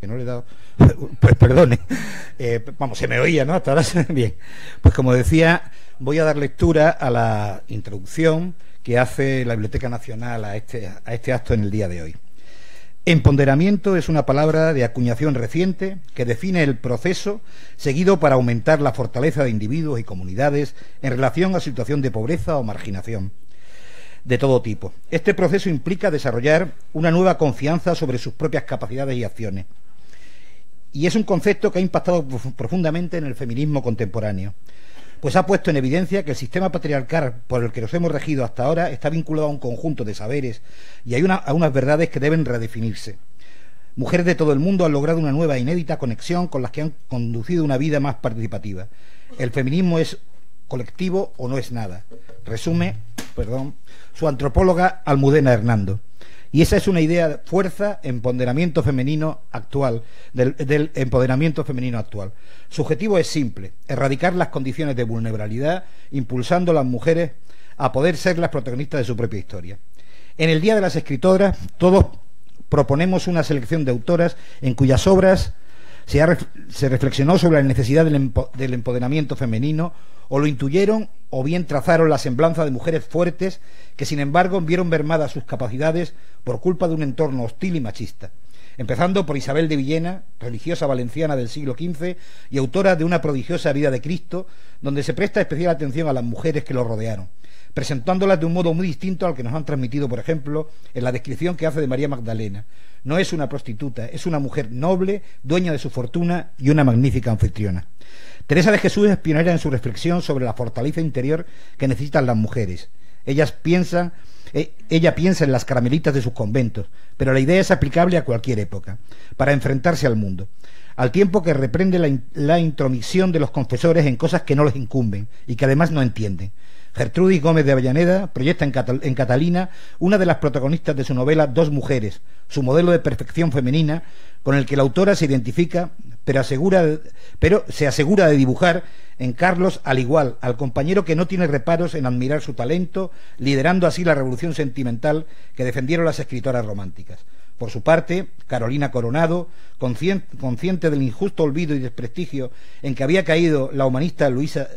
que no le he dado, pues perdone, vamos, se me oía, ¿no? Hasta ahora bien. Pues como decía, voy a dar lectura a la introducción que hace la Biblioteca Nacional a este acto en el día de hoy. Empoderamiento es una palabra de acuñación reciente que define el proceso seguido para aumentar la fortaleza de individuos y comunidades en relación a situación de pobreza o marginación de todo tipo. Este proceso implica desarrollar una nueva confianza sobre sus propias capacidades y acciones. Y es un concepto que ha impactado profundamente en el feminismo contemporáneo, pues ha puesto en evidencia que el sistema patriarcal por el que nos hemos regido hasta ahora está vinculado a un conjunto de saberes y a unas verdades que deben redefinirse. Mujeres de todo el mundo han logrado una nueva e inédita conexión con las que han conducido una vida más participativa. El feminismo es colectivo o no es nada. Resume, su antropóloga Almudena Hernando. Y esa es una idea de fuerza, empoderamiento femenino actual, del empoderamiento femenino actual. Su objetivo es simple: erradicar las condiciones de vulnerabilidad, impulsando a las mujeres a poder ser las protagonistas de su propia historia. En el Día de las Escritoras, todos proponemos una selección de autoras en cuyas obras se reflexionó sobre la necesidad del empoderamiento femenino, o lo intuyeron o bien trazaron la semblanza de mujeres fuertes que sin embargo vieron mermadas sus capacidades por culpa de un entorno hostil y machista, empezando por Isabel de Villena, religiosa valenciana del siglo XV y autora de Una prodigiosa vida de Cristo, donde se presta especial atención a las mujeres que lo rodearon, presentándolas de un modo muy distinto al que nos han transmitido, por ejemplo, en la descripción que hace de María Magdalena. No es una prostituta, es una mujer noble, dueña de su fortuna y una magnífica anfitriona. Teresa de Jesús es pionera en su reflexión sobre la fortaleza interior que necesitan las mujeres. Ella piensa en las carmelitas de sus conventos, pero la idea es aplicable a cualquier época, para enfrentarse al mundo, al tiempo que reprende la intromisión de los confesores en cosas que no les incumben y que además no entienden. Gertrudis Gómez de Avellaneda proyecta en Catalina una de las protagonistas de su novela Dos mujeres, su modelo de perfección femenina, con el que la autora se identifica, pero se asegura de dibujar en Carlos al compañero que no tiene reparos en admirar su talento, liderando así la revolución sentimental que defendieron las escritoras románticas. Por su parte, Carolina Coronado, consciente del injusto olvido y desprestigio en que había caído la humanista Luisa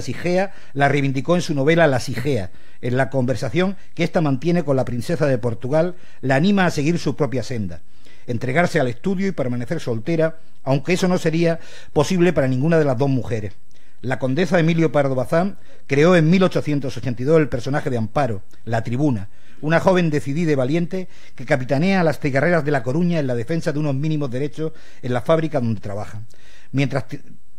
Sigea, la reivindicó en su novela La Sigea. En la conversación que ésta mantiene con la princesa de Portugal, la anima a seguir su propia senda, entregarse al estudio y permanecer soltera, aunque eso no sería posible para ninguna de las dos mujeres. La condesa Emilio Pardo Bazán creó en 1882 el personaje de Amparo, la Tribuna, una joven decidida y valiente que capitanea a las cigarreras de La Coruña en la defensa de unos mínimos derechos en la fábrica donde trabaja, mientras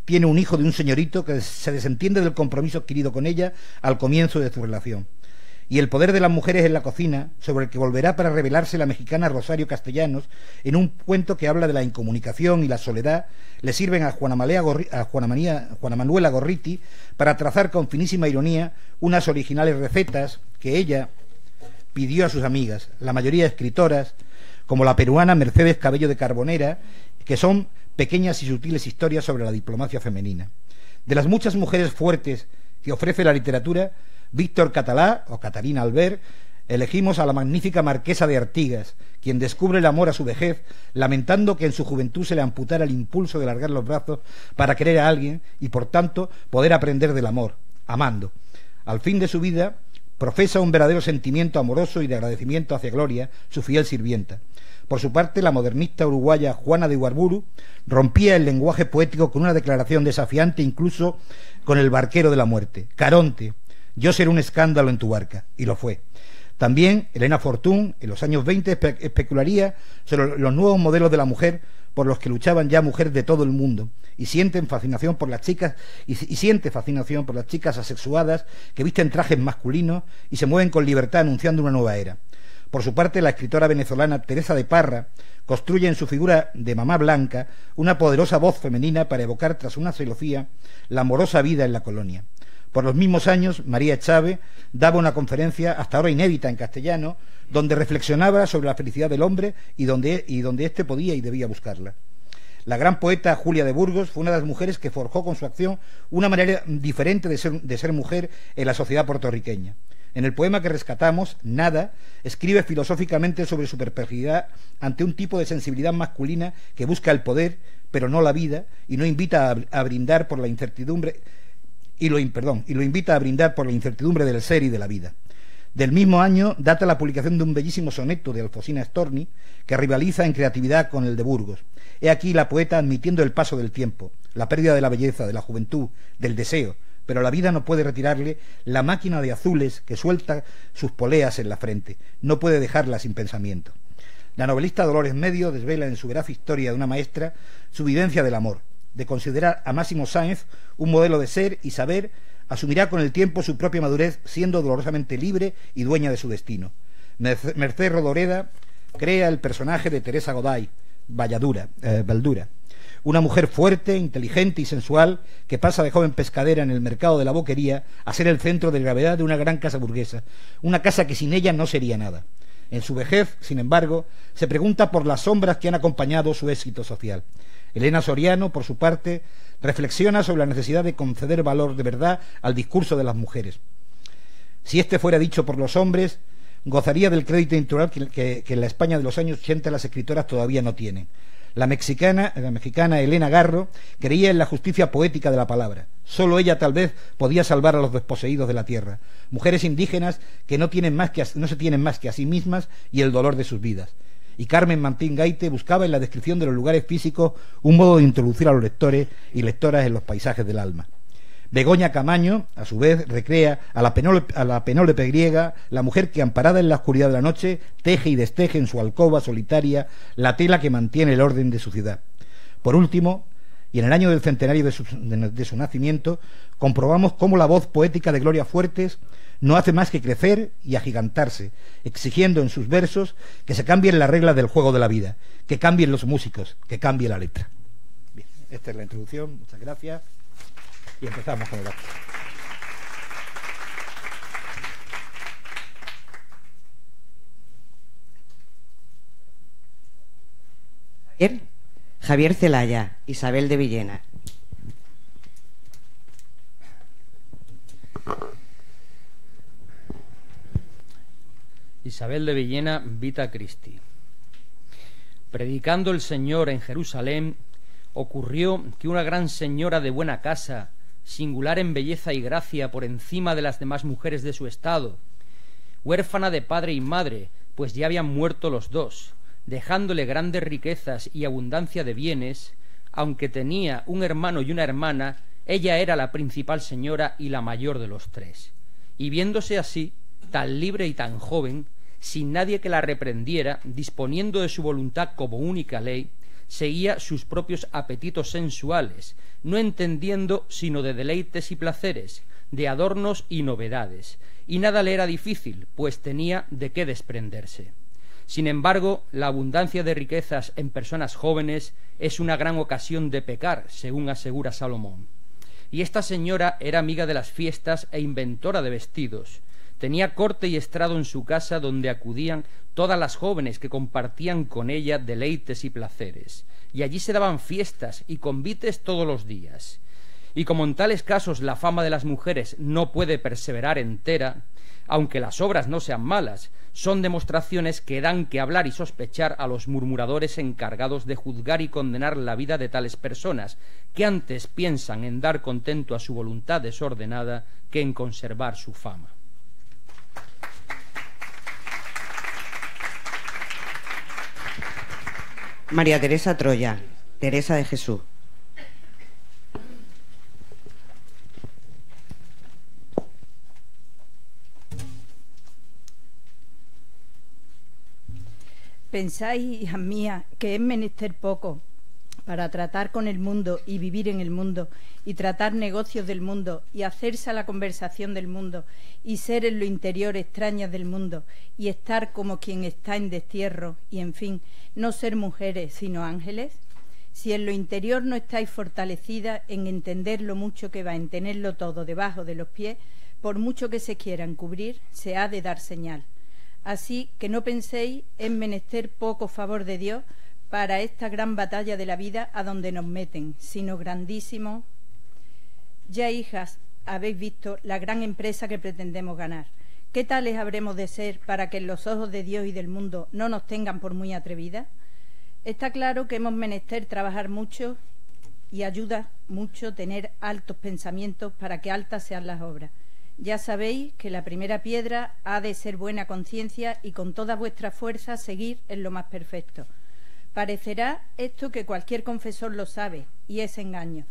tiene un hijo de un señorito que se desentiende del compromiso adquirido con ella al comienzo de su relación. Y el poder de las mujeres en la cocina, sobre el que volverá para revelarse la mexicana Rosario Castellanos en un cuento que habla de la incomunicación y la soledad, le sirven a Juana Manuela Gorriti para trazar con finísima ironía unas originales recetas que ella pidió a sus amigas, la mayoría escritoras, como la peruana Mercedes Cabello de Carbonera, que son pequeñas y sutiles historias sobre la diplomacia femenina. De las muchas mujeres fuertes que ofrece la literatura, Víctor Catalá o Catarina Albert, elegimos a la magnífica marquesa de Artigas, quien descubre el amor a su vejez, lamentando que en su juventud se le amputara el impulso de alargar los brazos para querer a alguien y por tanto poder aprender del amor, amando. Al fin de su vida profesa un verdadero sentimiento amoroso y de agradecimiento hacia Gloria, su fiel sirvienta. Por su parte, la modernista uruguaya Juana de Ibarburu rompía el lenguaje poético con una declaración desafiante incluso con el barquero de la muerte: Caronte, yo seré un escándalo en tu barca, y lo fue. También Elena Fortún, en los años 20, especularía sobre los nuevos modelos de la mujer por los que luchaban ya mujeres de todo el mundo, y siente fascinación por las chicas asexuadas que visten trajes masculinos y se mueven con libertad anunciando una nueva era. Por su parte, la escritora venezolana Teresa de Parra construye en su figura de mamá blanca una poderosa voz femenina para evocar tras una celosía la amorosa vida en la colonia. Por los mismos años, María Chávez daba una conferencia hasta ahora inédita en castellano, donde reflexionaba sobre la felicidad del hombre y donde éste podía y debía buscarla. La gran poeta Julia de Burgos fue una de las mujeres que forjó con su acción una manera diferente de ser mujer en la sociedad puertorriqueña. En el poema que rescatamos, Nada escribe filosóficamente sobre su perplejidad ante un tipo de sensibilidad masculina que busca el poder, pero no la vida, y no invita a brindar por la incertidumbre y lo invita a brindar por la incertidumbre del ser y de la vida. Del mismo año data la publicación de un bellísimo soneto de Alfonsina Storni que rivaliza en creatividad con el de Burgos. He aquí la poeta admitiendo el paso del tiempo, la pérdida de la belleza, de la juventud, del deseo, pero la vida no puede retirarle la máquina de azules que suelta sus poleas en la frente, no puede dejarla sin pensamiento. La novelista Dolores Medio desvela en su veraz historia de una maestra su vivencia del amor, de considerar a Máximo Sáenz un modelo de ser y saber. Asumirá con el tiempo su propia madurez, siendo dolorosamente libre y dueña de su destino. Merced Rodoreda crea el personaje de Teresa Goday, Valdura, una mujer fuerte, inteligente y sensual que pasa de joven pescadera en el mercado de la Boquería a ser el centro de gravedad de una gran casa burguesa, una casa que sin ella no sería nada. En su vejez, sin embargo, se pregunta por las sombras que han acompañado su éxito social. Elena Soriano, por su parte, reflexiona sobre la necesidad de conceder valor de verdad al discurso de las mujeres. Si este fuera dicho por los hombres, gozaría del crédito intelectual que en la España de los años 80 las escritoras todavía no tienen. La mexicana Elena Garro creía en la justicia poética de la palabra. Solo ella tal vez podía salvar a los desposeídos de la tierra, mujeres indígenas que no se tienen más que a sí mismas y el dolor de sus vidas. Y Carmen Martín Gaite buscaba en la descripción de los lugares físicos un modo de introducir a los lectores y lectoras en los paisajes del alma. Begoña Camaño, a su vez, recrea a la Penólope griega, la mujer que, amparada en la oscuridad de la noche, teje y desteje en su alcoba solitaria la tela que mantiene el orden de su ciudad. Por último, y en el año del centenario de su nacimiento, comprobamos cómo la voz poética de Gloria Fuertes no hace más que crecer y agigantarse, exigiendo en sus versos que se cambien las reglas del juego de la vida, que cambien los músicos, que cambie la letra. Bien, esta es la introducción, muchas gracias, y empezamos con el acto. Javier Celaya, Isabel de Villena. Isabel de Villena, Vita Christi. Predicando el Señor en Jerusalén, ocurrió que una gran señora de buena casa, singular en belleza y gracia por encima de las demás mujeres de su estado, huérfana de padre y madre, pues ya habían muerto los dos, dejándole grandes riquezas y abundancia de bienes, aunque tenía un hermano y una hermana, ella era la principal señora y la mayor de los tres. Y viéndose así, tan libre y tan joven, sin nadie que la reprendiera, disponiendo de su voluntad como única ley, seguía sus propios apetitos sensuales, no entendiendo sino de deleites y placeres, de adornos y novedades, y nada le era difícil, pues tenía de qué desprenderse. Sin embargo, la abundancia de riquezas en personas jóvenes es una gran ocasión de pecar, según asegura Salomón. Y esta señora era amiga de las fiestas e inventora de vestidos. Tenía corte y estrado en su casa donde acudían todas las jóvenes que compartían con ella deleites y placeres, y allí se daban fiestas y convites todos los días. Y como en tales casos la fama de las mujeres no puede perseverar entera, aunque las obras no sean malas, son demostraciones que dan que hablar y sospechar a los murmuradores encargados de juzgar y condenar la vida de tales personas, que antes piensan en dar contento a su voluntad desordenada que en conservar su fama. María Teresa Troya, Teresa de Jesús. Pensáis, hijas mías, que es menester poco para tratar con el mundo y vivir en el mundo y tratar negocios del mundo y hacerse a la conversación del mundo y ser en lo interior extrañas del mundo y estar como quien está en destierro y, en fin, no ser mujeres sino ángeles. Si en lo interior no estáis fortalecidas en entender lo mucho que va en tenerlo todo debajo de los pies, por mucho que se quieran cubrir, se ha de dar señal. Así que no penséis en menester poco favor de Dios para esta gran batalla de la vida a donde nos meten, sino grandísimo. Ya, hijas, habéis visto la gran empresa que pretendemos ganar, ¿Qué tales habremos de ser para que en los ojos de Dios y del mundo no nos tengan por muy atrevidas? Está claro que hemos menester trabajar mucho y ayuda mucho tener altos pensamientos para que altas sean las obras. Ya sabéis que la primera piedra ha de ser buena conciencia y con toda vuestra fuerza seguir en lo más perfecto. Parecerá esto que cualquier confesor lo sabe, y es engaño.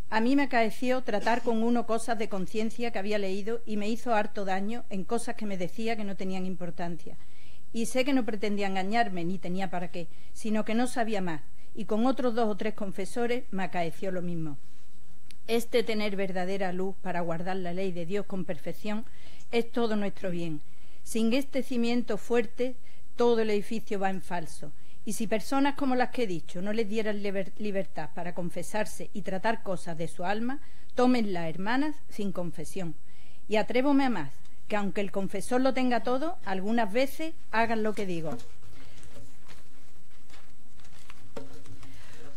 A mí me acaeció tratar con uno cosas de conciencia que había leído y me hizo harto daño en cosas que me decía que no tenían importancia. Y sé que no pretendía engañarme, ni tenía para qué, sino que no sabía más, y con otros 2 o 3 confesores me acaeció lo mismo. Este tener verdadera luz para guardar la ley de Dios con perfección es todo nuestro bien. Sin este cimiento fuerte, todo el edificio va en falso. Y si personas como las que he dicho no les dieran libertad para confesarse y tratar cosas de su alma, tómenlas, hermanas, sin confesión. Y atrévome a más, que aunque el confesor lo tenga todo, algunas veces hagan lo que digo.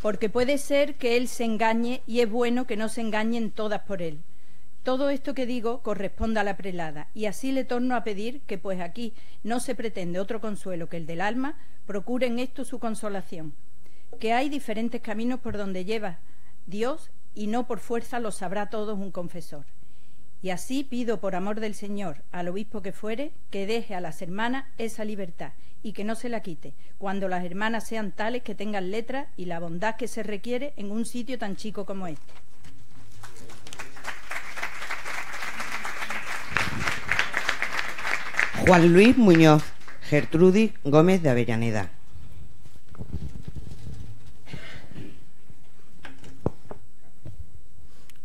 Porque puede ser que él se engañe y es bueno que no se engañen todas por él. Todo esto que digo corresponde a la prelada, y así le torno a pedir que, pues aquí no se pretende otro consuelo que el del alma, procuren esto su consolación, que hay diferentes caminos por donde lleva Dios y no por fuerza lo sabrá todos un confesor. Y así pido por amor del Señor al obispo que fuere que deje a las hermanas esa libertad y que no se la quite, cuando las hermanas sean tales que tengan letra y la bondad que se requiere en un sitio tan chico como este. Juan Luis Muñoz, Gertrudis Gómez de Avellaneda.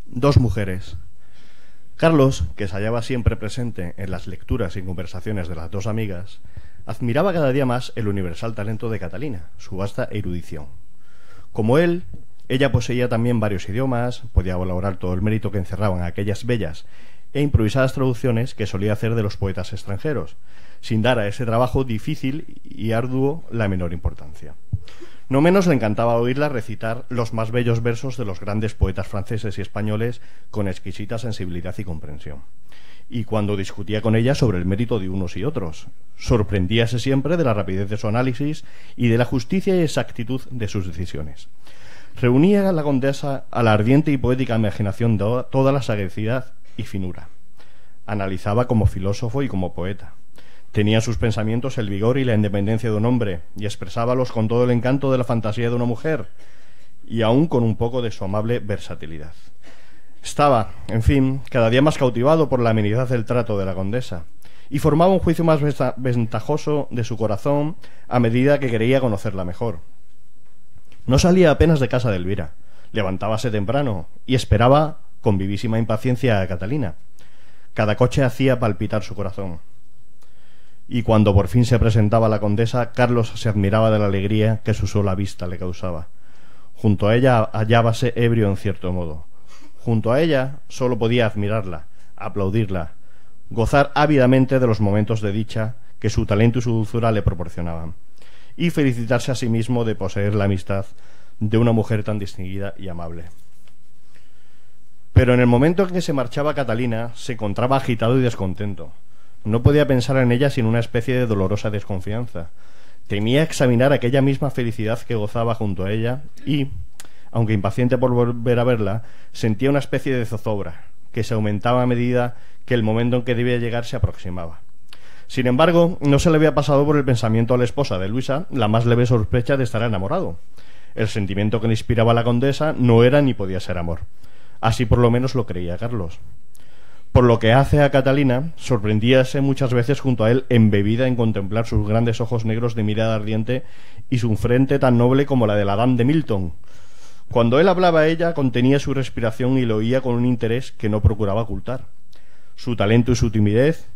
Dos mujeres. Carlos, que se hallaba siempre presente en las lecturas y conversaciones de las dos amigas, admiraba cada día más el universal talento de Catalina, su vasta erudición. Como él, ella poseía también varios idiomas, podía valorar todo el mérito que encerraban aquellas bellas e improvisadas traducciones que solía hacer de los poetas extranjeros, sin dar a ese trabajo difícil y arduo la menor importancia. No menos le encantaba oírla recitar los más bellos versos de los grandes poetas franceses y españoles con exquisita sensibilidad y comprensión. Y cuando discutía con ella sobre el mérito de unos y otros, sorprendíase siempre de la rapidez de su análisis y de la justicia y exactitud de sus decisiones. Reunía a la condesa a la ardiente y poética imaginación de toda la sagacidad y finura. Analizaba como filósofo y como poeta. Tenía en sus pensamientos el vigor y la independencia de un hombre y expresábalos con todo el encanto de la fantasía de una mujer y aún con un poco de su amable versatilidad. Estaba, en fin, cada día más cautivado por la amenidad del trato de la condesa y formaba un juicio más ventajoso de su corazón a medida que quería conocerla mejor. No salía apenas de casa de Elvira, levantábase temprano y esperaba con vivísima impaciencia a Catalina. Cada coche hacía palpitar su corazón. Y cuando por fin se presentaba la condesa, Carlos se admiraba de la alegría que su sola vista le causaba. Junto a ella hallábase ebrio en cierto modo. Junto a ella solo podía admirarla, aplaudirla, gozar ávidamente de los momentos de dicha que su talento y su dulzura le proporcionaban, y felicitarse a sí mismo de poseer la amistad de una mujer tan distinguida y amable. Pero en el momento en que se marchaba Catalina, se encontraba agitado y descontento. No podía pensar en ella sin una especie de dolorosa desconfianza. Temía examinar aquella misma felicidad que gozaba junto a ella y, aunque impaciente por volver a verla, sentía una especie de zozobra que se aumentaba a medida que el momento en que debía llegar se aproximaba. Sin embargo, no se le había pasado por el pensamiento a la esposa de Luisa la más leve sospecha de estar enamorado. El sentimiento que le inspiraba a la condesa no era ni podía ser amor. Así por lo menos lo creía Carlos. Por lo que hace a Catalina, sorprendíase muchas veces junto a él embebida en contemplar sus grandes ojos negros de mirada ardiente y su frente tan noble como la de la Dame de Milton. Cuando él hablaba, ella contenía su respiración y lo oía con un interés que no procuraba ocultar. Su talento y su timidez,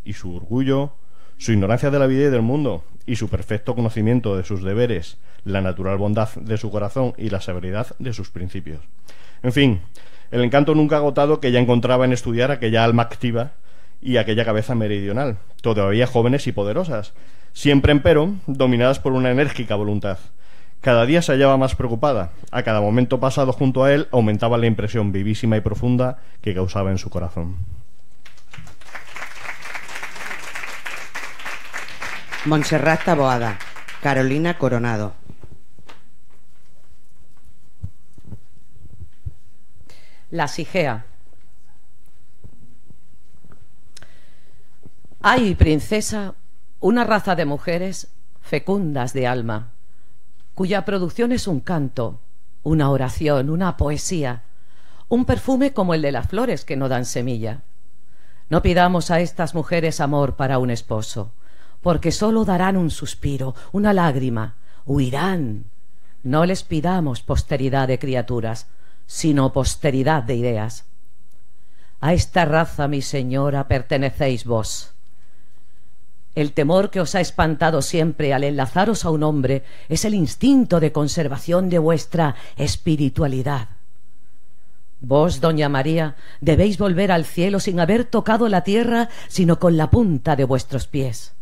y su orgullo, su ignorancia de la vida y del mundo, y su perfecto conocimiento de sus deberes, la natural bondad de su corazón y la severidad de sus principios. En fin, el encanto nunca agotado que ella encontraba en estudiar aquella alma activa y aquella cabeza meridional, todavía jóvenes y poderosas, siempre empero dominadas por una enérgica voluntad. Cada día se hallaba más preocupada. A cada momento pasado junto a él aumentaba la impresión vivísima y profunda que causaba en su corazón. Montserrat Taboada. Carolina Coronado. La Sigea. Hay, princesa, una raza de mujeres fecundas de alma, cuya producción es un canto, una oración, una poesía, un perfume como el de las flores que no dan semilla. No pidamos a estas mujeres amor para un esposo, porque sólo darán un suspiro, una lágrima, huirán. No les pidamos posteridad de criaturas, sino posteridad de ideas. A esta raza, mi señora, pertenecéis vos. El temor que os ha espantado siempre al enlazaros a un hombre es el instinto de conservación de vuestra espiritualidad. Vos, doña María, debéis volver al cielo sin haber tocado la tierra, sino con la punta de vuestros pies.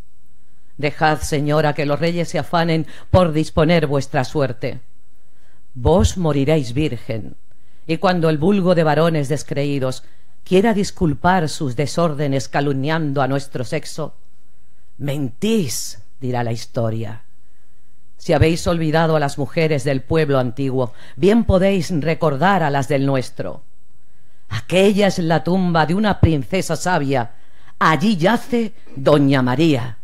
Dejad, señora, que los reyes se afanen por disponer vuestra suerte. Vos moriréis virgen, y cuando el vulgo de varones descreídos quiera disculpar sus desórdenes calumniando a nuestro sexo, mentís, dirá la historia. Si habéis olvidado a las mujeres del pueblo antiguo, bien podéis recordar a las del nuestro. Aquella es la tumba de una princesa sabia. Allí yace doña María.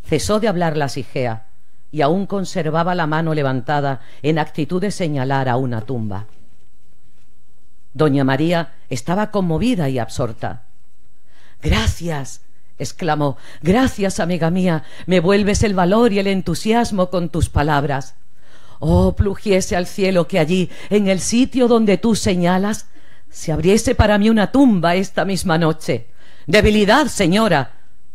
Cesó de hablar la Sigea y aún conservaba la mano levantada en actitud de señalar a una tumba. Doña María estaba conmovida y absorta. «Gracias», exclamó, «gracias, amiga mía, me vuelves el valor y el entusiasmo con tus palabras. Oh, plugiese al cielo que allí, en el sitio donde tú señalas, se abriese para mí una tumba esta misma noche». «Debilidad, señora»,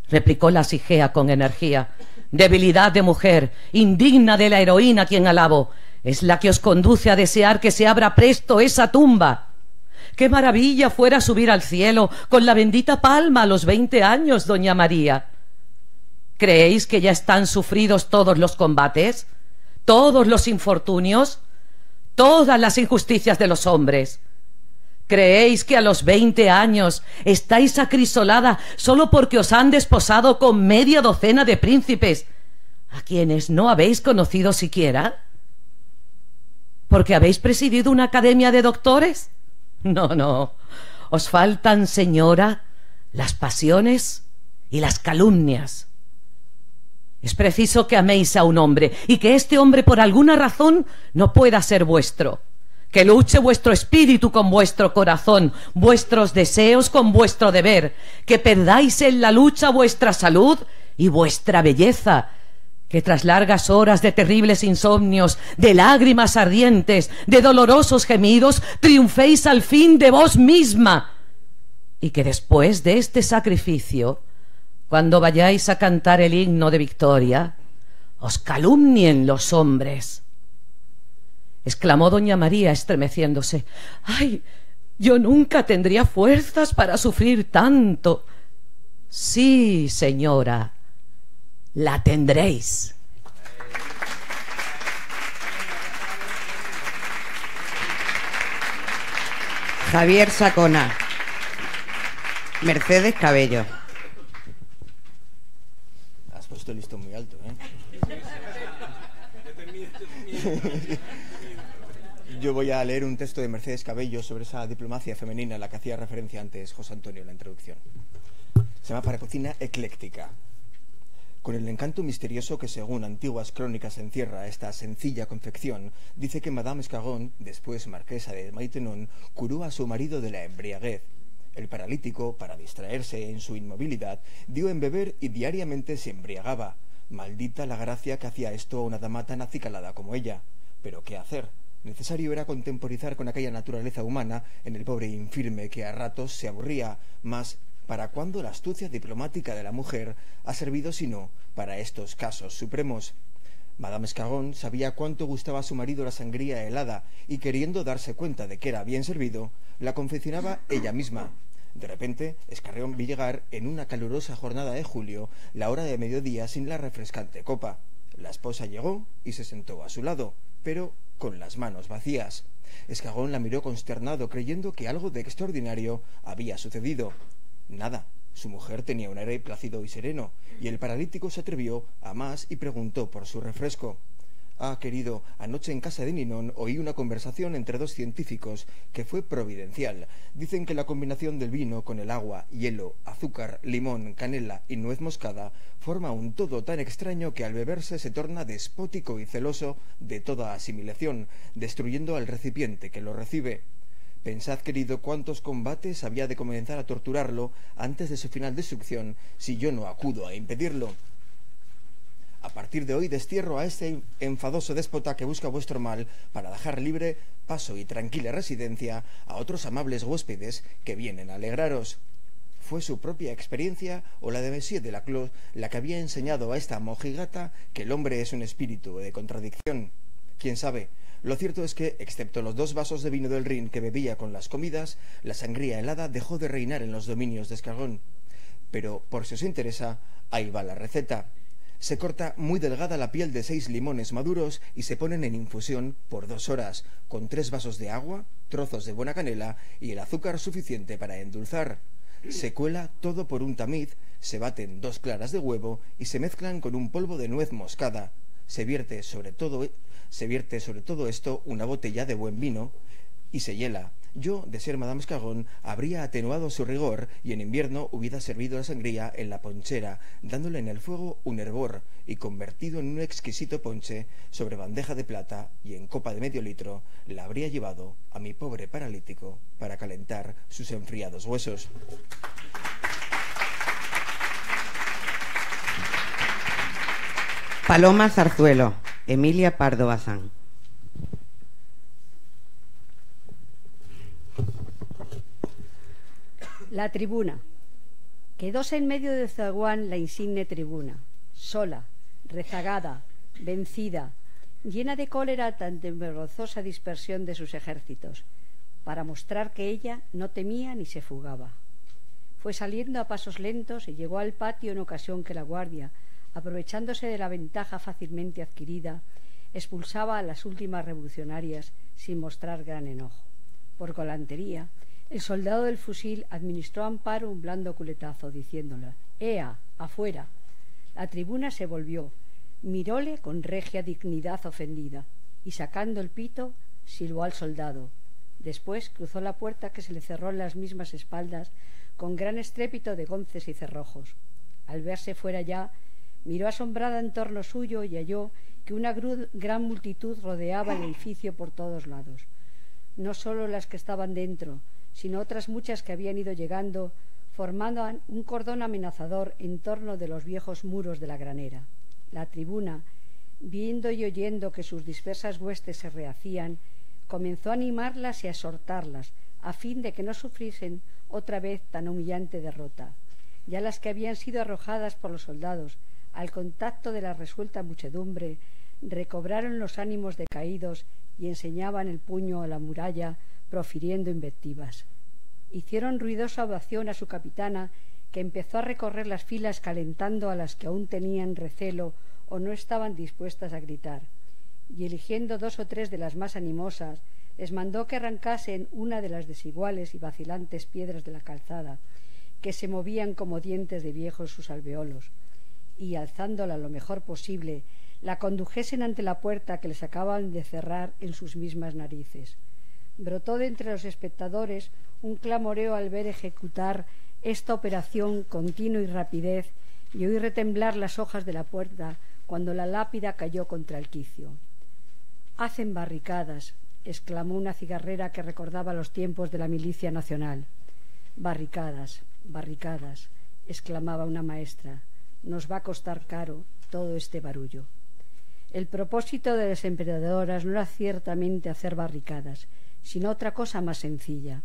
replicó la Sigea con energía, «debilidad de mujer, indigna de la heroína a quien alabo, es la que os conduce a desear que se abra presto esa tumba. ¡Qué maravilla fuera subir al cielo con la bendita palma a los 20 años, doña María! ¿Creéis que ya están sufridos todos los combates, todos los infortunios, todas las injusticias de los hombres? ¿Creéis que a los 20 años estáis acrisolada solo porque os han desposado con media docena de príncipes, a quienes no habéis conocido siquiera? ¿Porque habéis presidido una academia de doctores? No, no. Os faltan, señora, las pasiones y las calumnias. Es preciso que améis a un hombre y que este hombre por alguna razón no pueda ser vuestro. Que luche vuestro espíritu con vuestro corazón, vuestros deseos con vuestro deber. Que perdáis en la lucha vuestra salud y vuestra belleza. Que tras largas horas de terribles insomnios, de lágrimas ardientes, de dolorosos gemidos, triunféis al fin de vos misma. Y que después de este sacrificio, cuando vayáis a cantar el himno de victoria, os calumnien los hombres. Exclamó doña María estremeciéndose. ¡Ay! Yo nunca tendría fuerzas para sufrir tanto. Sí, señora, la tendréis. Javier Sacona. Mercedes Cabello. Has puesto el listón muy alto, ¿eh? Yo voy a leer un texto de Mercedes Cabello sobre esa diplomacia femenina a la que hacía referencia antes José Antonio en la introducción. Se llama Para cocina ecléctica. Con el encanto misterioso que según antiguas crónicas encierra esta sencilla confección, dice que Madame Escarron, después marquesa de Maintenon, curó a su marido de la embriaguez. El paralítico, para distraerse en su inmovilidad, dio en beber y diariamente se embriagaba. Maldita la gracia que hacía esto a una dama tan acicalada como ella. Pero ¿qué hacer? Necesario era contemporizar con aquella naturaleza humana en el pobre infirme que a ratos se aburría, mas ¿para cuándo la astucia diplomática de la mujer ha servido sino para estos casos supremos? Madame Escarron sabía cuánto gustaba a su marido la sangría helada y queriendo darse cuenta de que era bien servido, la confeccionaba ella misma. De repente, Escarron vi llegar en una calurosa jornada de julio la hora de mediodía sin la refrescante copa. La esposa llegó y se sentó a su lado, pero con las manos vacías. Escarron la miró consternado, creyendo que algo de extraordinario había sucedido. Nada, Su mujer tenía un aire plácido y sereno, y el paralítico se atrevió a más y preguntó por su refresco. Ah, querido, anoche en casa de Ninón oí una conversación entre dos científicos que fue providencial. Dicen que la combinación del vino con el agua, hielo, azúcar, limón, canela y nuez moscada forma un todo tan extraño que al beberse se torna despótico y celoso de toda asimilación, destruyendo al recipiente que lo recibe. Pensad, querido, cuántos combates había de comenzar a torturarlo antes de su final destrucción si yo no acudo a impedirlo. A partir de hoy destierro a este enfadoso déspota que busca vuestro mal para dejar libre paso y tranquila residencia a otros amables huéspedes que vienen a alegraros. ¿Fue su propia experiencia o la de Messier de Laclos la que había enseñado a esta mojigata que el hombre es un espíritu de contradicción? ¿Quién sabe? Lo cierto es que, excepto los 2 vasos de vino del Rin que bebía con las comidas, la sangría helada dejó de reinar en los dominios de Escagón. Pero, por si os interesa, ahí va la receta. Se corta muy delgada la piel de 6 limones maduros y se ponen en infusión por 2 horas, con 3 vasos de agua, trozos de buena canela y el azúcar suficiente para endulzar. Se cuela todo por un tamiz, se baten 2 claras de huevo y se mezclan con un polvo de nuez moscada. Se vierte sobre todo esto una botella de buen vino y se hiela. Yo, de ser Madame Escagón, habría atenuado su rigor y en invierno hubiera servido la sangría en la ponchera, dándole en el fuego un hervor y convertido en un exquisito ponche sobre bandeja de plata y en copa de medio litro, la habría llevado a mi pobre paralítico para calentar sus enfriados huesos. Paloma Zarzuelo, Emilia Pardo Bazán. La tribuna. Quedóse en medio de zaguán la insigne tribuna, sola, rezagada, vencida, llena de cólera tan vergonzosa dispersión de sus ejércitos, para mostrar que ella no temía ni se fugaba. Fue saliendo a pasos lentos y llegó al patio en ocasión que la guardia, aprovechándose de la ventaja fácilmente adquirida, expulsaba a las últimas revolucionarias sin mostrar gran enojo. Por galantería, el soldado del fusil administró a Amparo un blando culetazo, diciéndole: «Ea, afuera». La tribuna se volvió, miróle con regia dignidad ofendida, y sacando el pito, silbó al soldado. Después cruzó la puerta que se le cerró en las mismas espaldas, con gran estrépito de gonces y cerrojos. Al verse fuera ya, miró asombrada en torno suyo y halló que una gran multitud rodeaba el edificio por todos lados. No sólo las que estaban dentro, sino otras muchas que habían ido llegando, formando un cordón amenazador en torno de los viejos muros de la granera. La tribuna, viendo y oyendo que sus dispersas huestes se rehacían, comenzó a animarlas y a exhortarlas, a fin de que no sufriesen otra vez tan humillante derrota. Ya las que habían sido arrojadas por los soldados, al contacto de la resuelta muchedumbre, recobraron los ánimos decaídos y enseñaban el puño a la muralla, profiriendo invectivas. Hicieron ruidosa ovación a su capitana, que empezó a recorrer las filas calentando a las que aún tenían recelo o no estaban dispuestas a gritar, y eligiendo 2 o 3 de las más animosas, les mandó que arrancasen una de las desiguales y vacilantes piedras de la calzada, que se movían como dientes de viejos sus alveolos, y alzándola lo mejor posible, la condujesen ante la puerta que les acababan de cerrar en sus mismas narices. Brotó de entre los espectadores un clamoreo al ver ejecutar esta operación continua y rapidez, y oí retemblar las hojas de la puerta cuando la lápida cayó contra el quicio. «Hacen barricadas», exclamó una cigarrera que recordaba los tiempos de la milicia nacional. «Barricadas, barricadas», exclamaba una maestra. «Nos va a costar caro todo este barullo». El propósito de las empedradoras no era ciertamente hacer barricadas, sino otra cosa más sencilla,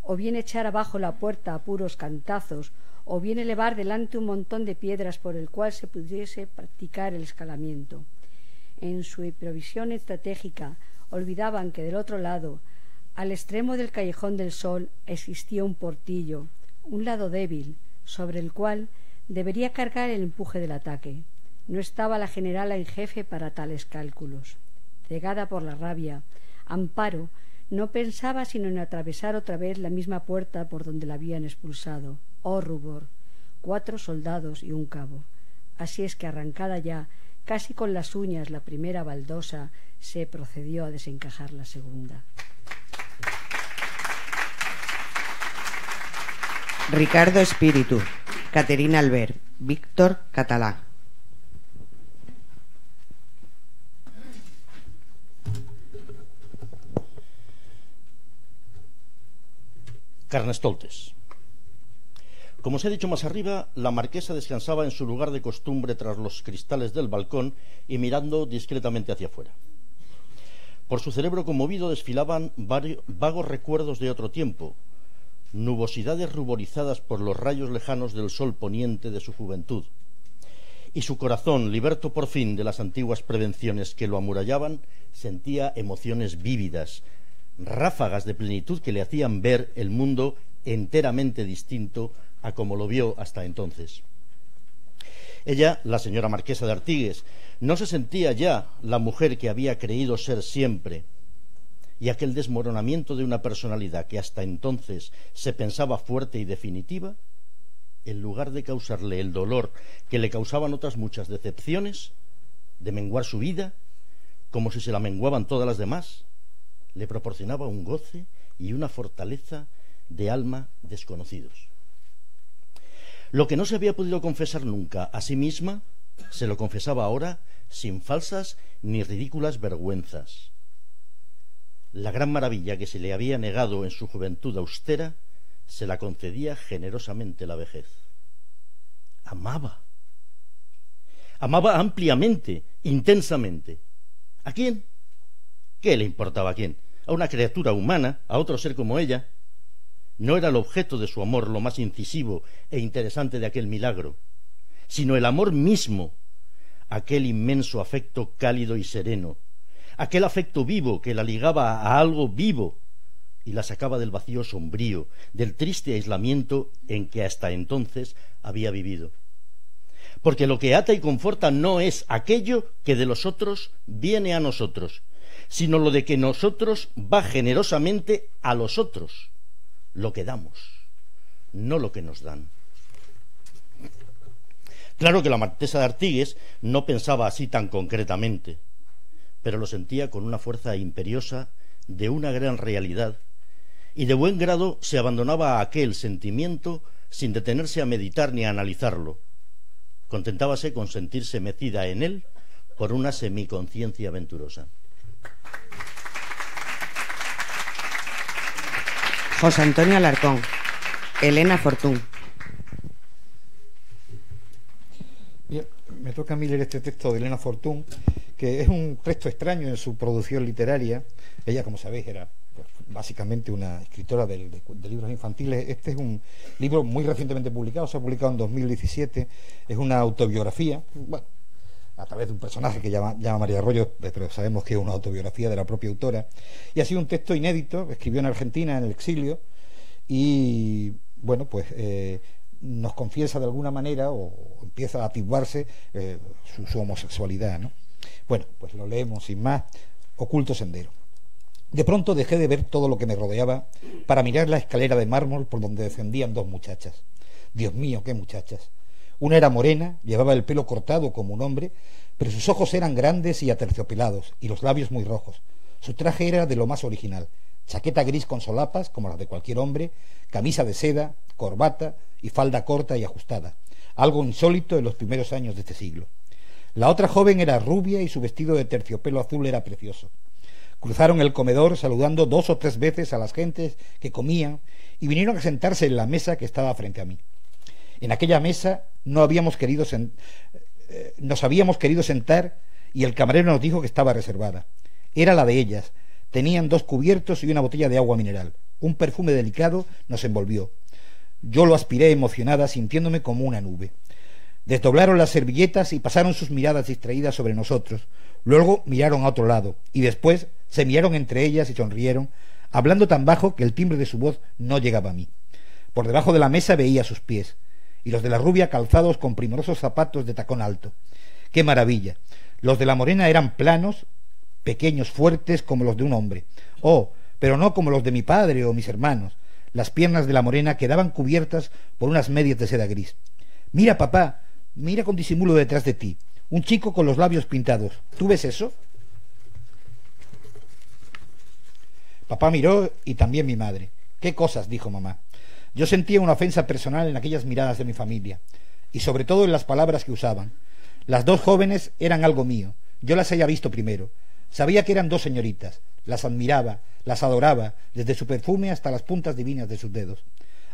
o bien echar abajo la puerta a puros cantazos, o bien elevar delante un montón de piedras por el cual se pudiese practicar el escalamiento. En su previsión estratégica olvidaban que del otro lado, al extremo del Callejón del Sol, existía un portillo, un lado débil, sobre el cual debería cargar el empuje del ataque. No estaba la generala en jefe para tales cálculos. Cegada por la rabia, Amparo no pensaba sino en atravesar otra vez la misma puerta por donde la habían expulsado. ¡Oh, rubor! 4 soldados y un cabo. Así es que, arrancada ya, casi con las uñas, la primera baldosa, se procedió a desencajar la segunda. Ricardo Espíritu, Caterina Albert, Víctor Catalá. Carnestoltes. Como se ha dicho más arriba, la marquesa descansaba en su lugar de costumbre tras los cristales del balcón y mirando discretamente hacia afuera. Por su cerebro conmovido desfilaban vagos recuerdos de otro tiempo, nubosidades ruborizadas por los rayos lejanos del sol poniente de su juventud, y su corazón, liberto por fin de las antiguas prevenciones que lo amurallaban, sentía emociones vívidas, ráfagas de plenitud que le hacían ver el mundo enteramente distinto a como lo vio hasta entonces. Ella, la señora marquesa de Artigues, no se sentía ya la mujer que había creído ser siempre, y aquel desmoronamiento de una personalidad que hasta entonces se pensaba fuerte y definitiva, en lugar de causarle el dolor que le causaban otras muchas decepciones, de menguar su vida, como si se la menguaban todas las demás, le proporcionaba un goce y una fortaleza de alma desconocidos. Lo que no se había podido confesar nunca a sí misma, se lo confesaba ahora sin falsas ni ridículas vergüenzas. La gran maravilla que se le había negado en su juventud austera, se la concedía generosamente la vejez. Amaba. Amaba ampliamente, intensamente. ¿A quién? ¿Qué le importaba a quién? A una criatura humana, a otro ser como ella. No era el objeto de su amor lo más incisivo e interesante de aquel milagro, sino el amor mismo, aquel inmenso afecto cálido y sereno, aquel afecto vivo que la ligaba a algo vivo y la sacaba del vacío sombrío, del triste aislamiento en que hasta entonces había vivido. Porque lo que ata y conforta no es aquello que de los otros viene a nosotros, sino lo de que nosotros va generosamente a los otros, lo que damos, no lo que nos dan. Claro que la marquesa de Artigues no pensaba así tan concretamente, pero lo sentía con una fuerza imperiosa de una gran realidad, y de buen grado se abandonaba a aquel sentimiento sin detenerse a meditar ni a analizarlo. Contentábase con sentirse mecida en él por una semiconciencia aventurosa. José Antonio Alarcón, Elena Fortún. Bien, me toca a mí leer este texto de Elena Fortún, que es un texto extraño en su producción literaria. Ella, como sabéis, era pues, básicamente una escritora de libros infantiles. Este es un libro muy recientemente publicado, se ha publicado en 2017, es una autobiografía, bueno, a través de un personaje que llama María Arroyo, pero sabemos que es una autobiografía de la propia autora, y ha sido un texto inédito, escribió en Argentina, en el exilio, y bueno, pues nos confiesa de alguna manera, o empieza a atiguarse su homosexualidad, ¿no? Bueno, pues lo leemos sin más. Oculto sendero. De pronto dejé de ver todo lo que me rodeaba para mirar la escalera de mármol por donde descendían dos muchachas. Dios mío, qué muchachas. Una era morena, llevaba el pelo cortado como un hombre, pero sus ojos eran grandes y aterciopelados, y los labios muy rojos. Su traje era de lo más original: chaqueta gris con solapas, como las de cualquier hombre, camisa de seda, corbata y falda corta y ajustada, algo insólito en los primeros años de este siglo. La otra joven era rubia y su vestido de terciopelo azul era precioso. Cruzaron el comedor saludando 2 o 3 veces a las gentes que comían y vinieron a sentarse en la mesa que estaba frente a mí. En aquella mesa nos habíamos querido sentar y el camarero nos dijo que estaba reservada. Era la de ellas. Tenían 2 cubiertos y una botella de agua mineral. Un perfume delicado nos envolvió. Yo lo aspiré emocionada, sintiéndome como una nube. Desdoblaron las servilletas y pasaron sus miradas distraídas sobre nosotros. Luego miraron a otro lado y después se miraron entre ellas y sonrieron, hablando tan bajo que el timbre de su voz no llegaba a mí. Por debajo de la mesa veía sus pies, y los de la rubia calzados con primorosos zapatos de tacón alto. ¡Qué maravilla! Los de la morena eran planos, pequeños, fuertes como los de un hombre. Oh, pero no como los de mi padre o mis hermanos. Las piernas de la morena quedaban cubiertas por unas medias de seda gris. Mira, papá, mira con disimulo detrás de ti. Un chico con los labios pintados. ¿Tú ves eso? Papá miró y también mi madre. ¿Qué cosas?, dijo mamá. Yo sentía una ofensa personal en aquellas miradas de mi familia, y sobre todo en las palabras que usaban. Las dos jóvenes eran algo mío. Yo las había visto primero. Sabía que eran dos señoritas. Las admiraba, las adoraba, desde su perfume hasta las puntas divinas de sus dedos.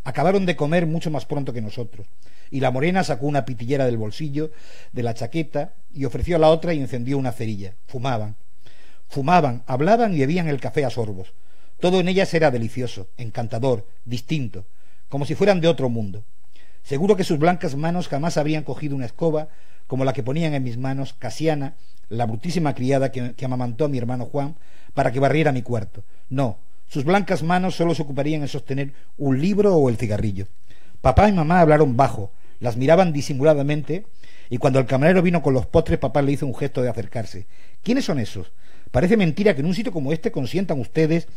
Acabaron de comer mucho más pronto que nosotros, y la morena sacó una pitillera del bolsillo de la chaqueta y ofreció a la otra y encendió una cerilla. Fumaban, hablaban y bebían el café a sorbos. Todo en ellas era delicioso, encantador, distinto, como si fueran de otro mundo. Seguro que sus blancas manos jamás habrían cogido una escoba como la que ponían en mis manos Casiana, la brutísima criada que amamantó a mi hermano Juan para que barriera mi cuarto. No, sus blancas manos solo se ocuparían en sostener un libro o el cigarrillo. Papá y mamá hablaron bajo, las miraban disimuladamente, y cuando el camarero vino con los postres, papá le hizo un gesto de acercarse. ¿Quiénes son esos? Parece mentira que en un sitio como este consientan ustedes.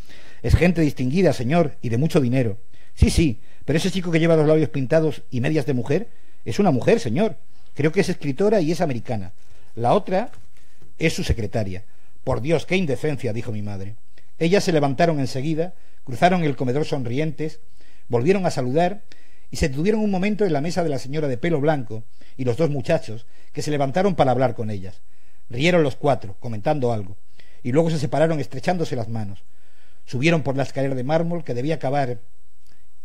Es gente distinguida, señor, y de mucho dinero. Sí, pero ese chico que lleva los labios pintados y medias de mujer es una mujer, señor. Creo que es escritora y es americana. La otra es su secretaria. Por Dios, qué indecencia, dijo mi madre. Ellas se levantaron enseguida, cruzaron el comedor sonrientes, volvieron a saludar y se detuvieron un momento en la mesa de la señora de pelo blanco y los dos muchachos, que se levantaron para hablar con ellas. Rieron los cuatro, comentando algo, y luego se separaron estrechándose las manos. Subieron por la escalera de mármol que debía acabar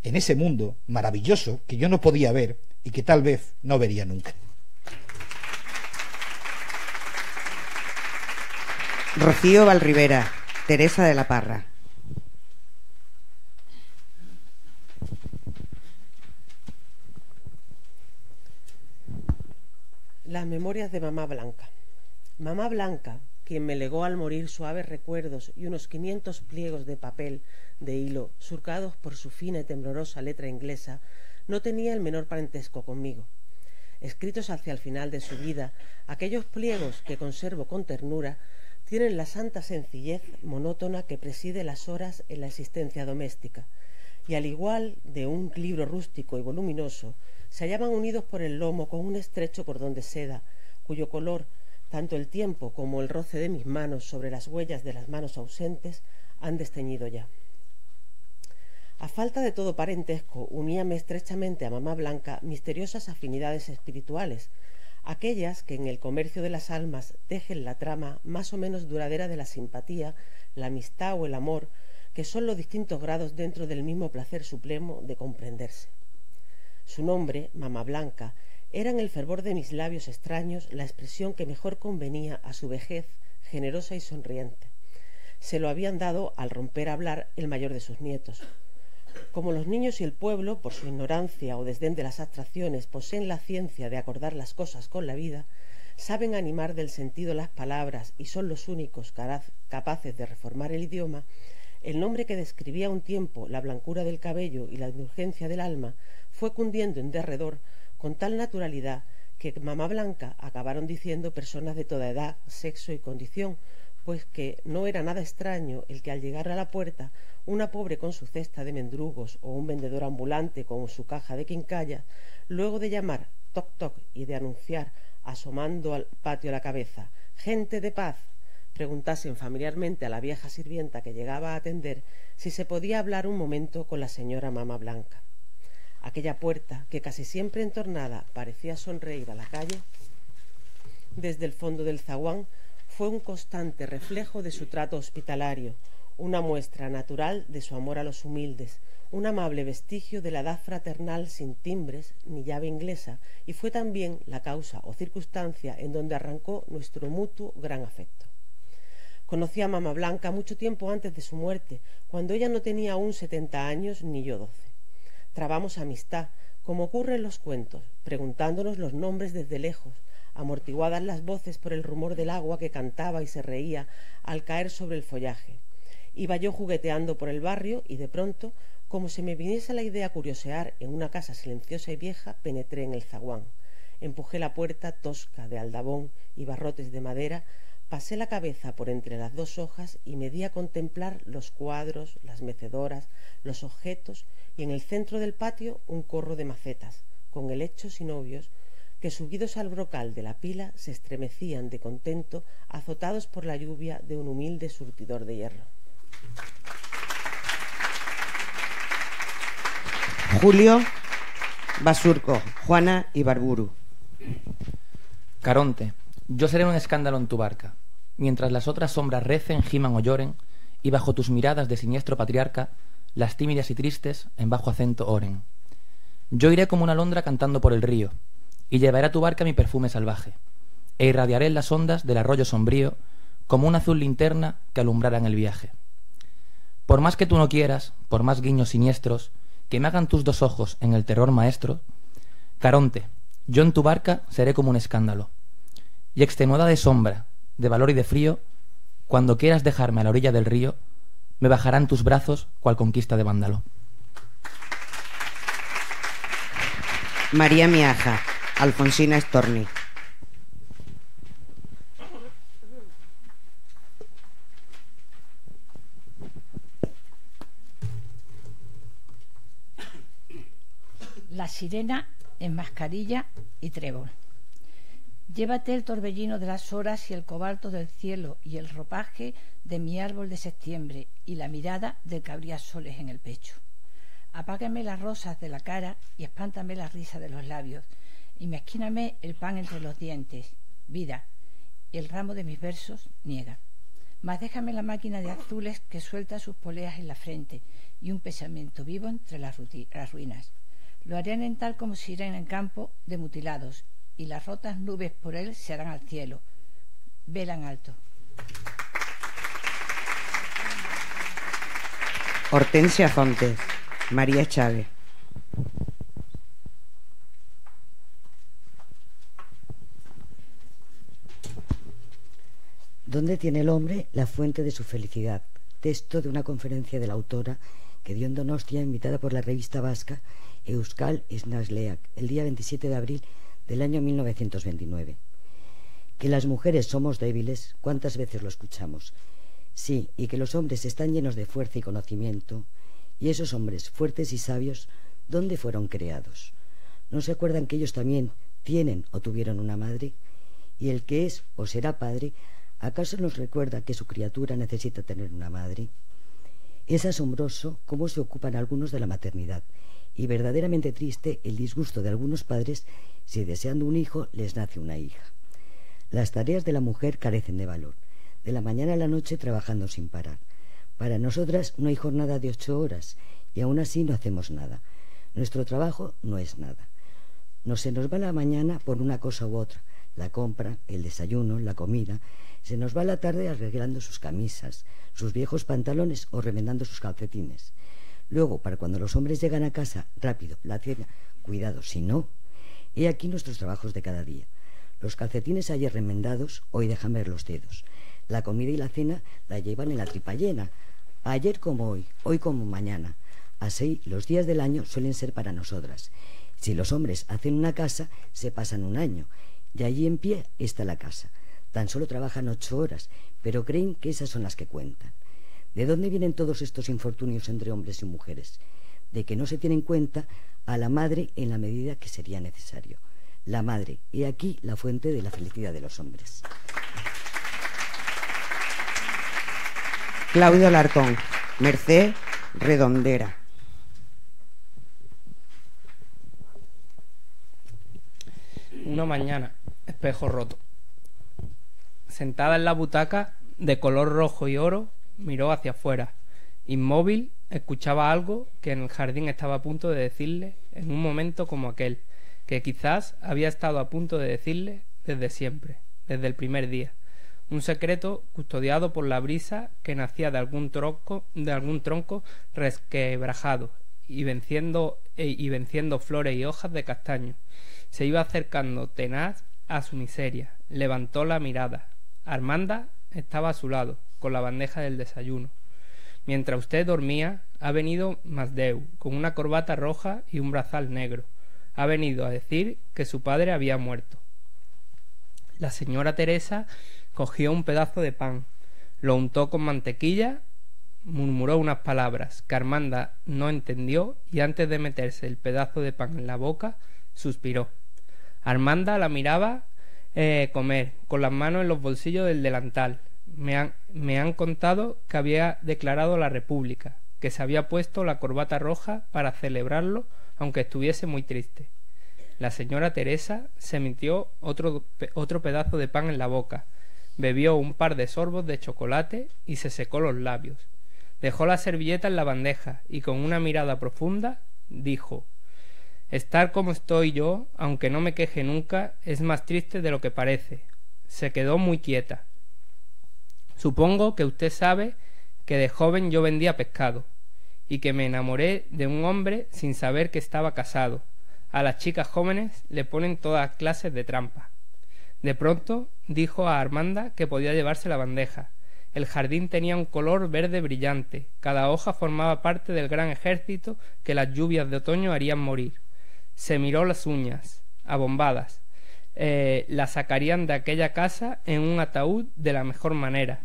en ese mundo maravilloso que yo no podía ver y que tal vez no vería nunca. Rocío Valrivera, Teresa de la Parra. Las memorias de Mamá Blanca. Mamá Blanca, quien me legó al morir suaves recuerdos y unos 500 pliegos de papel de hilo surcados por su fina y temblorosa letra inglesa, no tenía el menor parentesco conmigo. Escritos hacia el final de su vida, aquellos pliegos que conservo con ternura tienen la santa sencillez monótona que preside las horas en la existencia doméstica, y al igual de un libro rústico y voluminoso, se hallaban unidos por el lomo con un estrecho cordón de seda, cuyo color, tanto el tiempo como el roce de mis manos sobre las huellas de las manos ausentes, han desteñido ya. A falta de todo parentesco, uníame estrechamente a Mamá Blanca misteriosas afinidades espirituales, aquellas que en el comercio de las almas tejen la trama más o menos duradera de la simpatía, la amistad o el amor, que son los distintos grados dentro del mismo placer supremo de comprenderse. Su nombre, Mamá Blanca, era en el fervor de mis labios extraños la expresión que mejor convenía a su vejez generosa y sonriente. Se lo habían dado al romper a hablar el mayor de sus nietos. Como los niños y el pueblo, por su ignorancia o desdén de las abstracciones, poseen la ciencia de acordar las cosas con la vida, saben animar del sentido las palabras y son los únicos capaces de reformar el idioma, el nombre que describía a un tiempo la blancura del cabello y la indulgencia del alma fue cundiendo en derredor con tal naturalidad que Mamá Blanca acabaron diciendo personas de toda edad, sexo y condición, pues que no era nada extraño el que al llegar a la puerta una pobre con su cesta de mendrugos o un vendedor ambulante con su caja de quincalla, luego de llamar toc toc y de anunciar asomando al patio la cabeza «gente de paz», preguntasen familiarmente a la vieja sirvienta que llegaba a atender si se podía hablar un momento con la señora Mamá Blanca. Aquella puerta, que casi siempre entornada parecía sonreír a la calle, desde el fondo del zaguán, fue un constante reflejo de su trato hospitalario, una muestra natural de su amor a los humildes, un amable vestigio de la edad fraternal sin timbres ni llave inglesa, y fue también la causa o circunstancia en donde arrancó nuestro mutuo gran afecto. Conocí a Mamá Blanca mucho tiempo antes de su muerte, cuando ella no tenía aún 70 años ni yo 12. Trabamos amistad, como ocurre en los cuentos, preguntándonos los nombres desde lejos, amortiguadas las voces por el rumor del agua que cantaba y se reía al caer sobre el follaje. Iba yo jugueteando por el barrio y de pronto, como se me viniese la idea curiosear en una casa silenciosa y vieja, penetré en el zaguán. Empujé la puerta tosca de aldabón y barrotes de madera, pasé la cabeza por entre las dos hojas y me di a contemplar los cuadros, las mecedoras, los objetos y en el centro del patio un corro de macetas, con helechos y novios, que subidos al brocal de la pila se estremecían de contento, azotados por la lluvia de un humilde surtidor de hierro. Julio, Basurco, Juana y Barburu. Caronte, yo seré un escándalo en tu barca, mientras las otras sombras recen, giman o lloren, y bajo tus miradas de siniestro patriarca, las tímidas y tristes en bajo acento oren. Yo iré como una alondra cantando por el río, y llevaré a tu barca mi perfume salvaje, e irradiaré en las ondas del arroyo sombrío como una azul linterna que alumbrará en el viaje. Por más que tú no quieras, por más guiños siniestros que me hagan tus dos ojos en el terror maestro, Caronte, yo en tu barca seré como un escándalo, y extenuada de sombra, de valor y de frío, cuando quieras dejarme a la orilla del río, me bajarán tus brazos cual conquista de vándalo. María Miaja, Alfonsina Storni. La sirena en mascarilla y trébol. Llévate el torbellino de las horas y el cobalto del cielo y el ropaje de mi árbol de septiembre y la mirada del que habría soles en el pecho. Apágame las rosas de la cara y espántame la risa de los labios y mezquíname el pan entre los dientes, vida, y el ramo de mis versos niega. Mas déjame la máquina de azules que suelta sus poleas en la frente y un pensamiento vivo entre las ruinas. Lo haré en tal como si irán en campo de mutilados, y las rotas nubes por él se harán al cielo. Velan alto. Hortensia Fontes, María Chávez. ¿Dónde tiene el hombre la fuente de su felicidad? Texto de una conferencia de la autora que dio en Donostia, invitada por la revista vasca Euskal Esnasleak, el día 27 de abril del año 1929. Que las mujeres somos débiles, ¿cuántas veces lo escuchamos? Sí, y que los hombres están llenos de fuerza y conocimiento. Y esos hombres fuertes y sabios, ¿dónde fueron creados? ¿No se acuerdan que ellos también tienen o tuvieron una madre? Y el que es o será padre, ¿acaso nos recuerda que su criatura necesita tener una madre? Es asombroso cómo se ocupan algunos de la maternidad, y verdaderamente triste el disgusto de algunos padres si deseando un hijo les nace una hija. Las tareas de la mujer carecen de valor, de la mañana a la noche trabajando sin parar. Para nosotras no hay jornada de 8 horas y aún así no hacemos nada. Nuestro trabajo no es nada. No se nos va la mañana por una cosa u otra, la compra, el desayuno, la comida. Se nos va la tarde arreglando sus camisas, sus viejos pantalones o remendando sus calcetines. Luego, para cuando los hombres llegan a casa, rápido, la cena, cuidado, si no. He aquí nuestros trabajos de cada día. Los calcetines ayer remendados, hoy dejan ver los dedos. La comida y la cena la llevan en la tripa llena. Ayer como hoy como mañana. Así, los días del año suelen ser para nosotras. Si los hombres hacen una casa, se pasan un año. Y allí en pie está la casa. Tan solo trabajan 8 horas, pero creen que esas son las que cuentan. ¿De dónde vienen todos estos infortunios entre hombres y mujeres? De que no se tiene en cuenta a la madre en la medida que sería necesario. La madre, he aquí la fuente de la felicidad de los hombres. Claudio Alarcón, Merced Redondera. Una mañana, espejo roto. Sentada en la butaca, de color rojo y oro, miró hacia afuera. Inmóvil, escuchaba algo que en el jardín estaba a punto de decirle en un momento como aquel, que quizás había estado a punto de decirle desde siempre, desde el primer día. Un secreto custodiado por la brisa que nacía de algún tronco resquebrajado y venciendo flores y hojas de castaño. Se iba acercando tenaz a su miseria. Levantó la mirada. Armanda estaba a su lado, con la bandeja del desayuno. Mientras usted dormía, ha venido Masdeu, con una corbata roja y un brazal negro. Ha venido a decir que su padre había muerto. La señora Teresa cogió un pedazo de pan, lo untó con mantequilla, murmuró unas palabras que Armanda no entendió y antes de meterse el pedazo de pan en la boca, suspiró. Armanda la miraba comer, con las manos en los bolsillos del delantal. Me han contado que había declarado la República, que se había puesto la corbata roja para celebrarlo, aunque estuviese muy triste. La señora Teresa se metió otro pedazo de pan en la boca, bebió un par de sorbos de chocolate y se secó los labios. Dejó la servilleta en la bandeja y con una mirada profunda dijo: «Estar como estoy yo, aunque no me queje nunca, es más triste de lo que parece». Se quedó muy quieta. «Supongo que usted sabe que de joven yo vendía pescado y que me enamoré de un hombre sin saber que estaba casado. A las chicas jóvenes le ponen todas clases de trampas». De pronto dijo a Armanda que podía llevarse la bandeja. El jardín tenía un color verde brillante. Cada hoja formaba parte del gran ejército que las lluvias de otoño harían morir. Se miró las uñas, abombadas. Las sacarían de aquella casa en un ataúd de la mejor manera.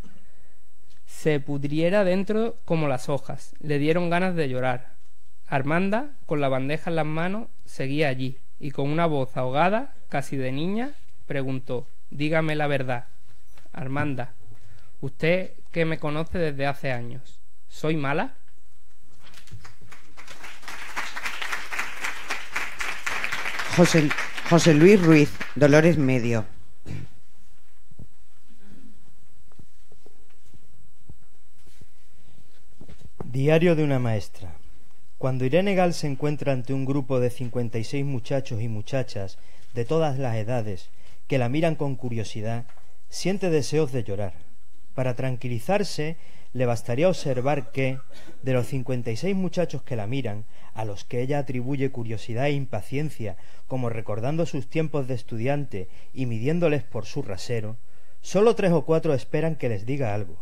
Se pudriera dentro como las hojas. Le dieron ganas de llorar. Armanda, con la bandeja en las manos, seguía allí, y con una voz ahogada, casi de niña, preguntó: «Dígame la verdad, Armanda, usted que me conoce desde hace años, ¿soy mala?» José Luis Ruiz, Dolores Medio. Diario de una maestra. Cuando Irene Gal se encuentra ante un grupo de 56 muchachos y muchachas de todas las edades que la miran con curiosidad, siente deseos de llorar. Para tranquilizarse, le bastaría observar que, de los 56 muchachos que la miran, a los que ella atribuye curiosidad e impaciencia, como recordando sus tiempos de estudiante y midiéndoles por su rasero, sólo 3 o 4 esperan que les diga algo,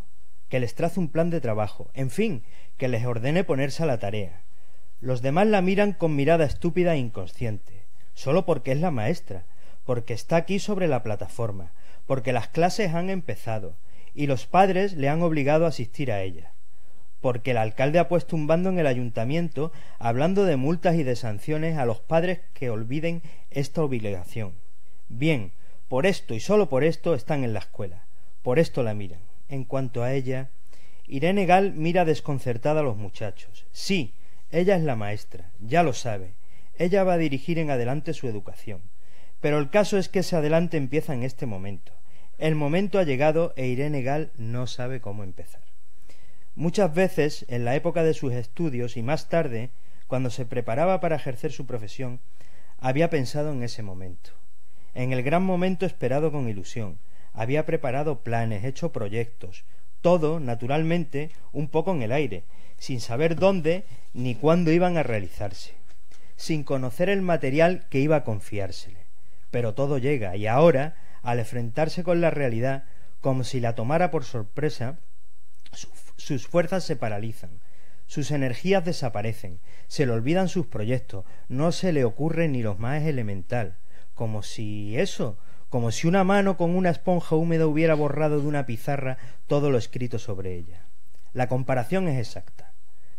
que les trace un plan de trabajo, en fin, que les ordene ponerse a la tarea. Los demás la miran con mirada estúpida e inconsciente, sólo porque es la maestra, porque está aquí sobre la plataforma, porque las clases han empezado y los padres le han obligado a asistir a ella, porque el alcalde ha puesto un bando en el ayuntamiento hablando de multas y de sanciones a los padres que olviden esta obligación. Bien, por esto y sólo por esto están en la escuela, por esto la miran. En cuanto a ella, Irene Gal mira desconcertada a los muchachos. Sí, ella es la maestra, ya lo sabe, ella va a dirigir en adelante su educación. Pero el caso es que ese adelante empieza en este momento. El momento ha llegado e Irene Gal no sabe cómo empezar. Muchas veces, en la época de sus estudios y más tarde, cuando se preparaba para ejercer su profesión, había pensado en ese momento, en el gran momento esperado con ilusión. Había preparado planes, hecho proyectos, todo, naturalmente, un poco en el aire, sin saber dónde ni cuándo iban a realizarse, sin conocer el material que iba a confiársele. Pero todo llega, y ahora, al enfrentarse con la realidad, como si la tomara por sorpresa, sus fuerzas se paralizan, sus energías desaparecen, se le olvidan sus proyectos, no se le ocurre ni lo más elemental, como si una mano con una esponja húmeda hubiera borrado de una pizarra todo lo escrito sobre ella. La comparación es exacta.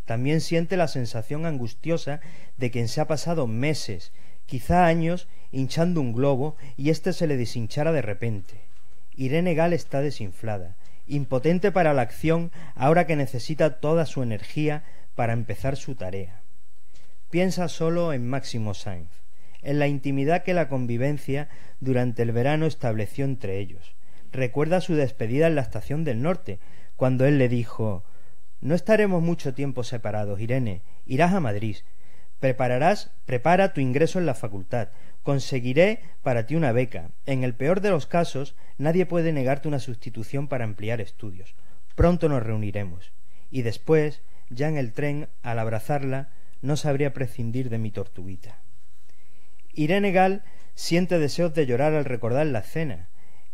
También siente la sensación angustiosa de quien se ha pasado meses, quizá años, hinchando un globo y éste se le deshinchara de repente. Irene Gal está desinflada, impotente para la acción ahora que necesita toda su energía para empezar su tarea. Piensa solo en Máximo Sainz, en la intimidad que la convivencia durante el verano estableció entre ellos. Recuerda su despedida en la estación del norte, cuando él le dijo: «No estaremos mucho tiempo separados, Irene, irás a Madrid. Prepara tu ingreso en la facultad. Conseguiré para ti una beca. En el peor de los casos, nadie puede negarte una sustitución para ampliar estudios. Pronto nos reuniremos». Y después, ya en el tren, al abrazarla, no sabría prescindir de mi tortuguita. Irene Gal siente deseos de llorar al recordar la escena.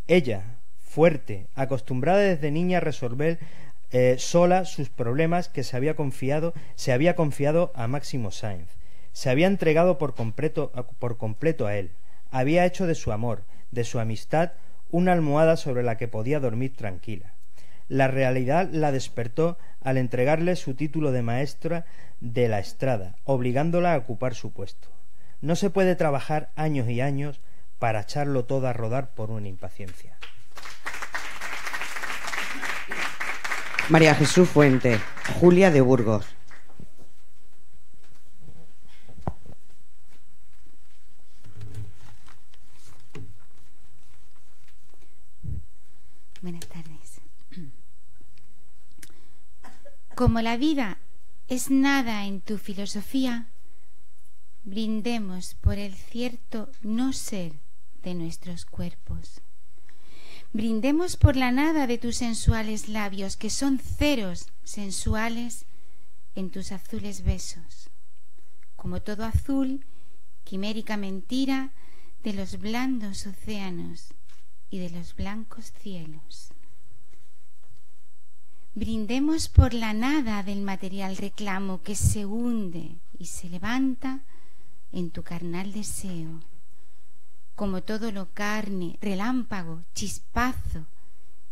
Ella, fuerte, acostumbrada desde niña a resolver sola sus problemas, que se había confiado a Máximo Sainz. Se había entregado por completo a él. Había hecho de su amor, de su amistad, una almohada sobre la que podía dormir tranquila. La realidad la despertó al entregarle su título de maestra de la Estrada, obligándola a ocupar su puesto. No se puede trabajar años y años para echarlo todo a rodar por una impaciencia. María Jesús Fuente, Julia de Burgos. Buenas tardes. Como la vida es nada en tu filosofía, brindemos por el cierto no ser de nuestros cuerpos. Brindemos por la nada de tus sensuales labios, que son ceros sensuales en tus azules besos. Como todo azul, quimérica mentira de los blandos océanos y de los blancos cielos. Brindemos por la nada del material reclamo que se hunde y se levanta en tu carnal deseo, como todo lo carne, relámpago, chispazo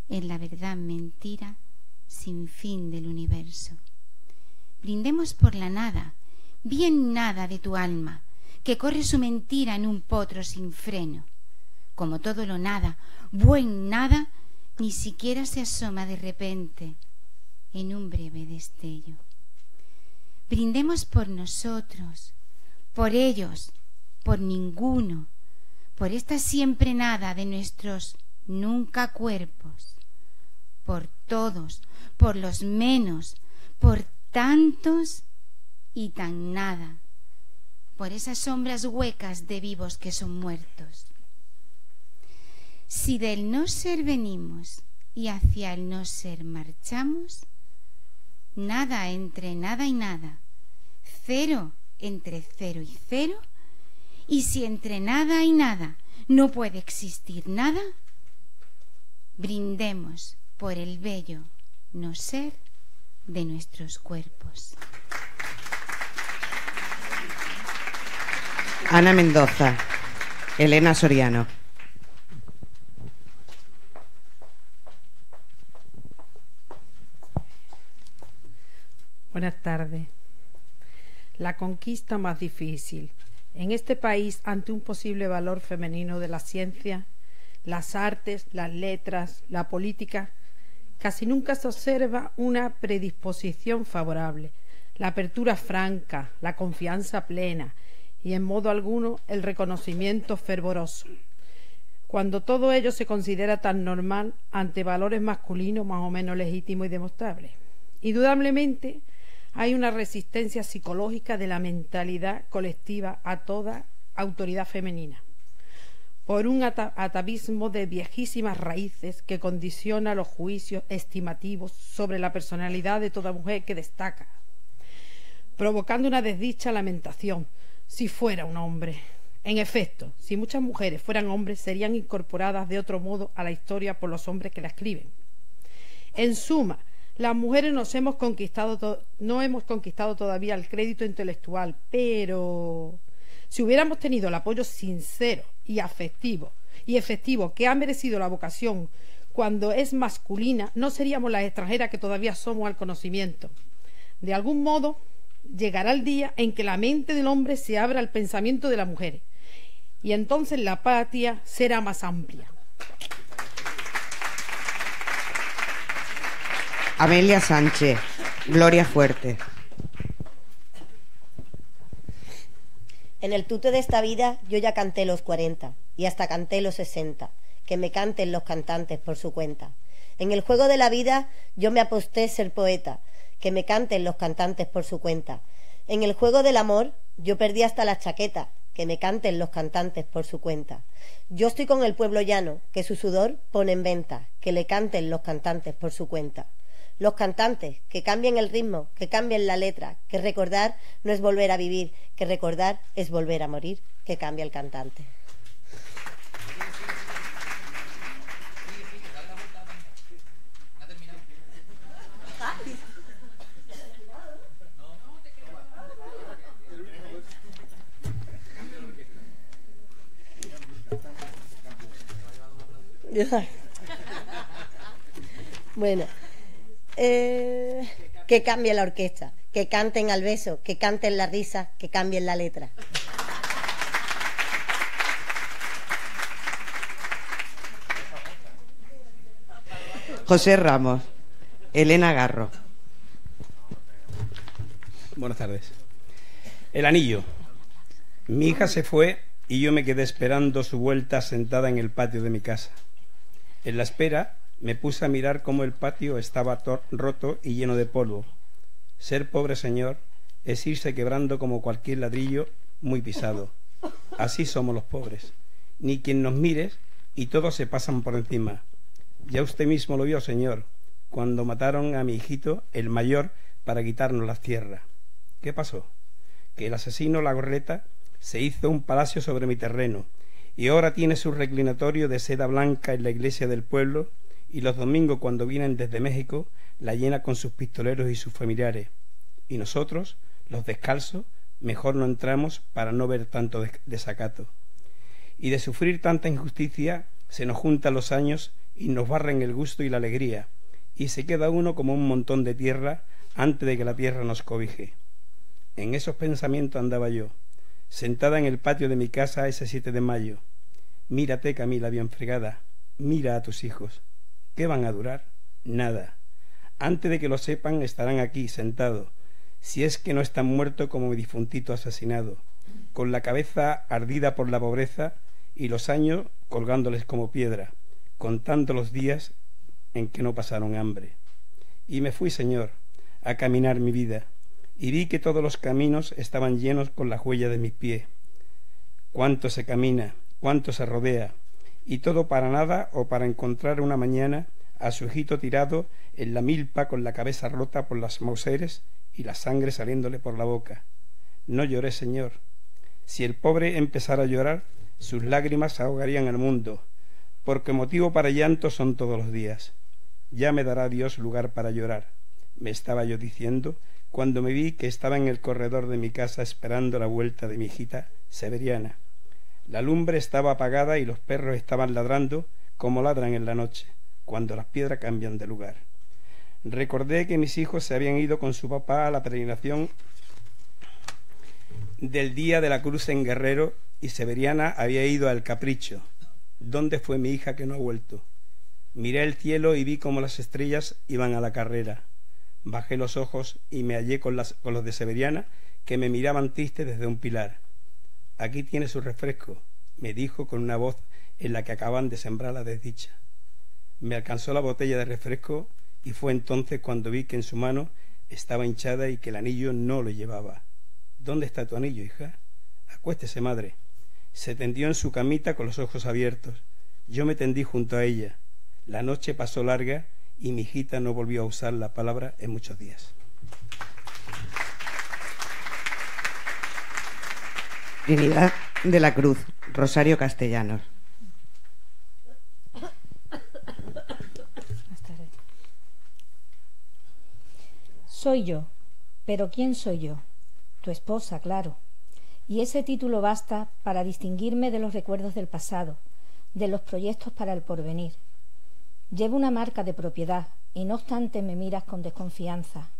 en la verdad mentira sin fin del universo. Brindemos por la nada, bien nada de tu alma, que corre su mentira en un potro sin freno, como todo lo nada, buen nada, ni siquiera se asoma de repente en un breve destello. Brindemos por nosotros, por ellos, por ninguno, por esta siempre nada de nuestros nunca cuerpos, por todos, por los menos, por tantos y tan nada, por esas sombras huecas de vivos que son muertos. Si del no ser venimos y hacia el no ser marchamos, nada entre nada y nada, cero entre cero y cero, y si entre nada y nada no puede existir nada, brindemos por el bello no ser de nuestros cuerpos. Ana Mendoza, Elena Soriano. Buenas tardes. La conquista más difícil. En este país, ante un posible valor femenino de la ciencia, las artes, las letras, la política, casi nunca se observa una predisposición favorable, la apertura franca, la confianza plena y en modo alguno el reconocimiento fervoroso. Cuando todo ello se considera tan normal ante valores masculinos más o menos legítimos y demostrables. Indudablemente, hay una resistencia psicológica de la mentalidad colectiva a toda autoridad femenina, por un atavismo de viejísimas raíces que condiciona los juicios estimativos sobre la personalidad de toda mujer que destaca, provocando una desdicha lamentación si fuera un hombre. En efecto, si muchas mujeres fueran hombres, serían incorporadas de otro modo a la historia por los hombres que la escriben. En suma, las mujeres no hemos conquistado todavía el crédito intelectual, pero si hubiéramos tenido el apoyo sincero y efectivo que ha merecido la vocación cuando es masculina, no seríamos las extranjeras que todavía somos al conocimiento. De algún modo, llegará el día en que la mente del hombre se abra al pensamiento de las mujeres, y entonces la patria será más amplia. Amelia Sánchez, Gloria Fuerte. En el tute de esta vida yo ya canté los 40 y hasta canté los 60, que me canten los cantantes por su cuenta. En el juego de la vida yo me aposté ser poeta, que me canten los cantantes por su cuenta. En el juego del amor yo perdí hasta la chaqueta, que me canten los cantantes por su cuenta. Yo estoy con el pueblo llano, que su sudor pone en venta, que le canten los cantantes por su cuenta. Los cantantes, que cambien el ritmo, que cambien la letra, que recordar no es volver a vivir, que recordar es volver a morir, que cambie el cantante. Bueno, que cambie la orquesta, que canten al beso, que canten la risa, que cambien la letra. José Ramos. Elena Garro. Buenas tardes. El anillo. Mi hija se fue y yo me quedé esperando su vuelta sentada en el patio de mi casa. En la espera me puse a mirar cómo el patio estaba roto y lleno de polvo. Ser pobre señor es irse quebrando como cualquier ladrillo muy pisado. Así somos los pobres. Ni quien nos mire y todos se pasan por encima. Ya usted mismo lo vio, señor, cuando mataron a mi hijito, el mayor, para quitarnos las tierras. ¿Qué pasó? Que el asesino Lagorreta se hizo un palacio sobre mi terreno y ahora tiene su reclinatorio de seda blanca en la iglesia del pueblo, y los domingos cuando vienen desde México la llena con sus pistoleros y sus familiares. Y nosotros, los descalzos, mejor no entramos para no ver tanto desacato. Y de sufrir tanta injusticia se nos juntan los años y nos barren el gusto y la alegría, y se queda uno como un montón de tierra antes de que la tierra nos cobije. En esos pensamientos andaba yo, sentada en el patio de mi casa ese 7 de mayo. Mírate, Camila, bien fregada, mira a tus hijos. ¿Qué van a durar? Nada. Antes de que lo sepan estarán aquí, sentados, si es que no están muertos como mi difuntito asesinado, con la cabeza ardida por la pobreza y los años colgándoles como piedra, contando los días en que no pasaron hambre. Y me fui, señor, a caminar mi vida, y vi que todos los caminos estaban llenos con la huella de mis pies. Cuánto se camina, cuánto se rodea, y todo para nada o para encontrar una mañana a su hijito tirado en la milpa con la cabeza rota por las mauseres y la sangre saliéndole por la boca. No lloré, señor. Si el pobre empezara a llorar, sus lágrimas ahogarían al mundo, porque motivo para llanto son todos los días. Ya me dará Dios lugar para llorar, me estaba yo diciendo, cuando me vi que estaba en el corredor de mi casa esperando la vuelta de mi hijita Severiana. La lumbre estaba apagada y los perros estaban ladrando como ladran en la noche, cuando las piedras cambian de lugar. Recordé que mis hijos se habían ido con su papá a la peregrinación del Día de la Cruz en Guerrero y Severiana había ido al Capricho. ¿Dónde fue mi hija que no ha vuelto? Miré el cielo y vi cómo las estrellas iban a la carrera. Bajé los ojos y me hallé con los de Severiana, que me miraban triste desde un pilar. Aquí tiene su refresco, me dijo con una voz en la que acaban de sembrar la desdicha. Me alcanzó la botella de refresco y fue entonces cuando vi que en su mano estaba hinchada y que el anillo no lo llevaba. ¿Dónde está tu anillo, hija? Acuéstese, madre. Se tendió en su camita con los ojos abiertos. Yo me tendí junto a ella. La noche pasó larga y mi hijita no volvió a usar la palabra en muchos días. Trinidad de la Cruz, Rosario Castellanos. Soy yo, pero ¿quién soy yo? Tu esposa, claro. Y ese título basta para distinguirme de los recuerdos del pasado, de los proyectos para el porvenir. Llevo una marca de propiedad y no obstante me miras con desconfianza.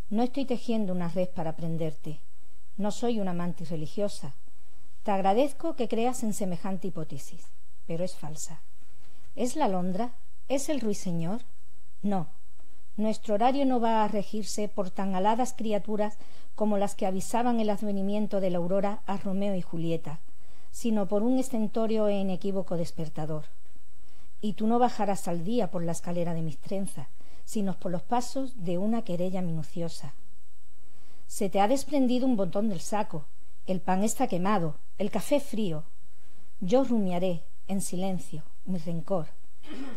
No estoy tejiendo una red para prenderte. No soy una mantis religiosa. Te agradezco que creas en semejante hipótesis, pero es falsa. ¿Es la alondra? ¿Es el ruiseñor? No. Nuestro horario no va a regirse por tan aladas criaturas como las que avisaban el advenimiento de la aurora a Romeo y Julieta, sino por un estentório e inequívoco despertador. Y tú no bajarás al día por la escalera de mis trenzas, sino por los pasos de una querella minuciosa. Se te ha desprendido un botón del saco, el pan está quemado, el café frío. Yo rumiaré, en silencio, mi rencor.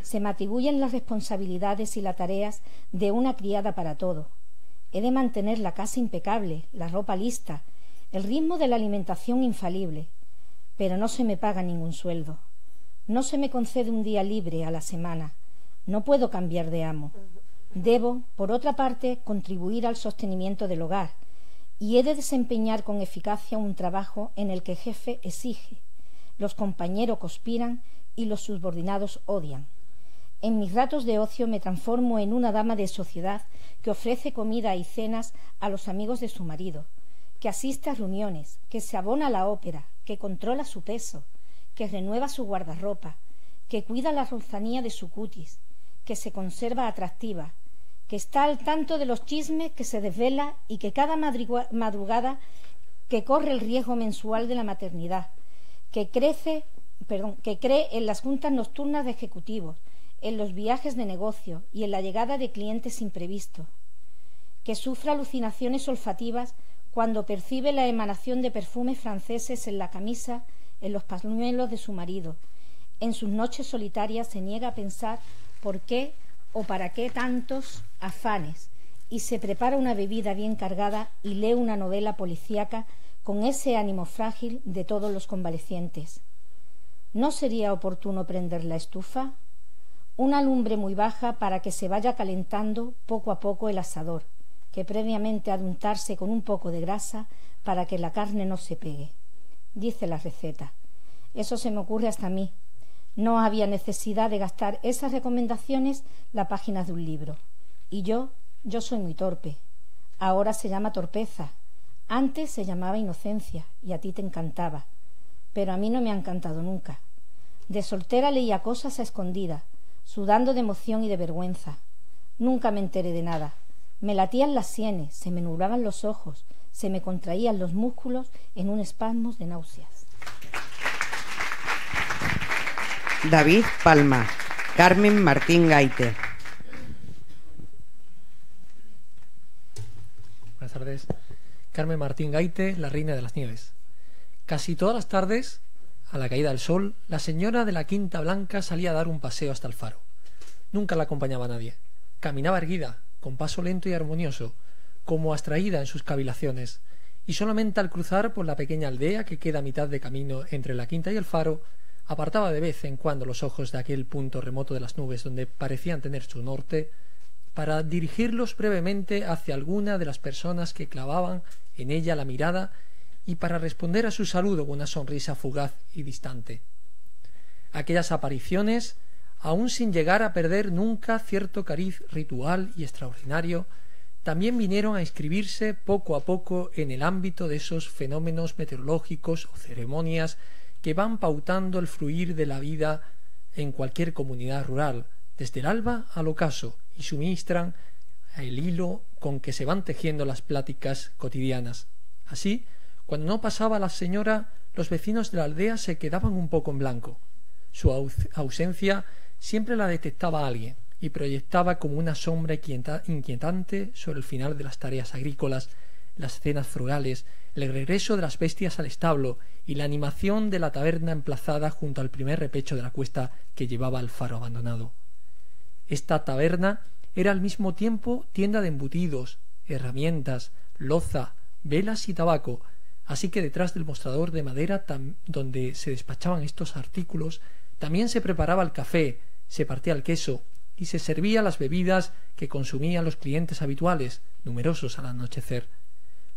Se me atribuyen las responsabilidades y las tareas de una criada para todo. He de mantener la casa impecable, la ropa lista, el ritmo de la alimentación infalible, pero no se me paga ningún sueldo. No se me concede un día libre a la semana. No puedo cambiar de amo. Debo, por otra parte, contribuir al sostenimiento del hogar y he de desempeñar con eficacia un trabajo en el que el jefe exige, los compañeros conspiran y los subordinados odian. En mis ratos de ocio me transformo en una dama de sociedad que ofrece comida y cenas a los amigos de su marido, que asiste a reuniones, que se abona a la ópera, que controla su peso, que renueva su guardarropa, que cuida la rozanía de su cutis, que se conserva atractiva, que está al tanto de los chismes que se desvela y que cada madrugada que corre el riesgo mensual de la maternidad, que cree en las juntas nocturnas de ejecutivos, en los viajes de negocio y en la llegada de clientes imprevistos, que sufre alucinaciones olfativas cuando percibe la emanación de perfumes franceses en la camisa, en los pañuelos de su marido. En sus noches solitarias se niega a pensar por qué o para qué tantos afanes y se prepara una bebida bien cargada y lee una novela policíaca con ese ánimo frágil de todos los convalecientes. ¿No sería oportuno prender la estufa? Una lumbre muy baja para que se vaya calentando poco a poco el asador, que previamente ha de untarse con un poco de grasa para que la carne no se pegue. Dice la receta. Eso se me ocurre hasta a mí. No había necesidad de gastar esas recomendaciones las páginas de un libro. Y yo soy muy torpe. Ahora se llama torpeza. Antes se llamaba inocencia y a ti te encantaba. Pero a mí no me ha encantado nunca. De soltera leía cosas a escondidas, sudando de emoción y de vergüenza. Nunca me enteré de nada. Me latían las sienes, se me nublaban los ojos, se me contraían los músculos en un espasmo de náuseas. David Palma. Carmen Martín Gaite. Buenas tardes. Carmen Martín Gaite, la reina de las nieves. Casi todas las tardes, a la caída del sol, la señora de la Quinta Blanca salía a dar un paseo hasta el faro. Nunca la acompañaba nadie. Caminaba erguida, con paso lento y armonioso, como abstraída en sus cavilaciones, y solamente al cruzar por la pequeña aldea que queda a mitad de camino entre la Quinta y el faro, apartaba de vez en cuando los ojos de aquel punto remoto de las nubes donde parecían tener su norte, para dirigirlos brevemente hacia alguna de las personas que clavaban en ella la mirada y para responder a su saludo con una sonrisa fugaz y distante. Aquellas apariciones, aun sin llegar a perder nunca cierto cariz ritual y extraordinario, también vinieron a inscribirse poco a poco en el ámbito de esos fenómenos meteorológicos o ceremonias que van pautando el fluir de la vida en cualquier comunidad rural, desde el alba al ocaso, y suministran el hilo con que se van tejiendo las pláticas cotidianas. Así, cuando no pasaba la señora, los vecinos de la aldea se quedaban un poco en blanco. Su ausencia siempre la detectaba alguien y proyectaba como una sombra inquietante sobre el final de las tareas agrícolas, las cenas frugales, el regreso de las bestias al establo y la animación de la taberna emplazada junto al primer repecho de la cuesta que llevaba al faro abandonado. Esta taberna era al mismo tiempo tienda de embutidos, herramientas, loza, velas y tabaco, así que detrás del mostrador de madera donde se despachaban estos artículos también se preparaba el café, se partía el queso y se servía las bebidas que consumían los clientes habituales, numerosos al anochecer.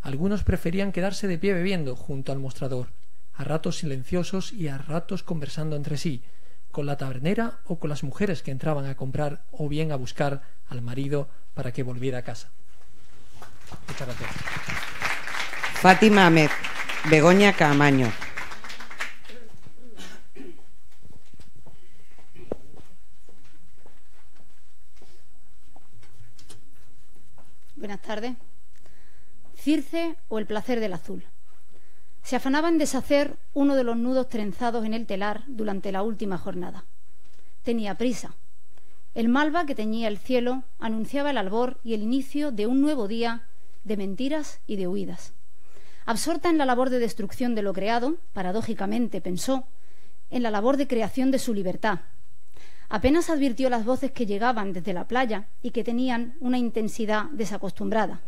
Algunos preferían quedarse de pie bebiendo junto al mostrador, a ratos silenciosos y a ratos conversando entre sí, con la tabernera o con las mujeres que entraban a comprar o bien a buscar al marido para que volviera a casa. Muchas gracias. Fátima Ahmed. Begoña Caamaño. Buenas tardes. Circe o el placer del azul. Se afanaba en deshacer uno de los nudos trenzados en el telar durante la última jornada. Tenía prisa. El malva que teñía el cielo anunciaba el albor y el inicio de un nuevo día de mentiras y de huidas. Absorta en la labor de destrucción de lo creado, paradójicamente pensó en la labor de creación de su libertad. Apenas advirtió las voces que llegaban desde la playa y que tenían una intensidad desacostumbrada.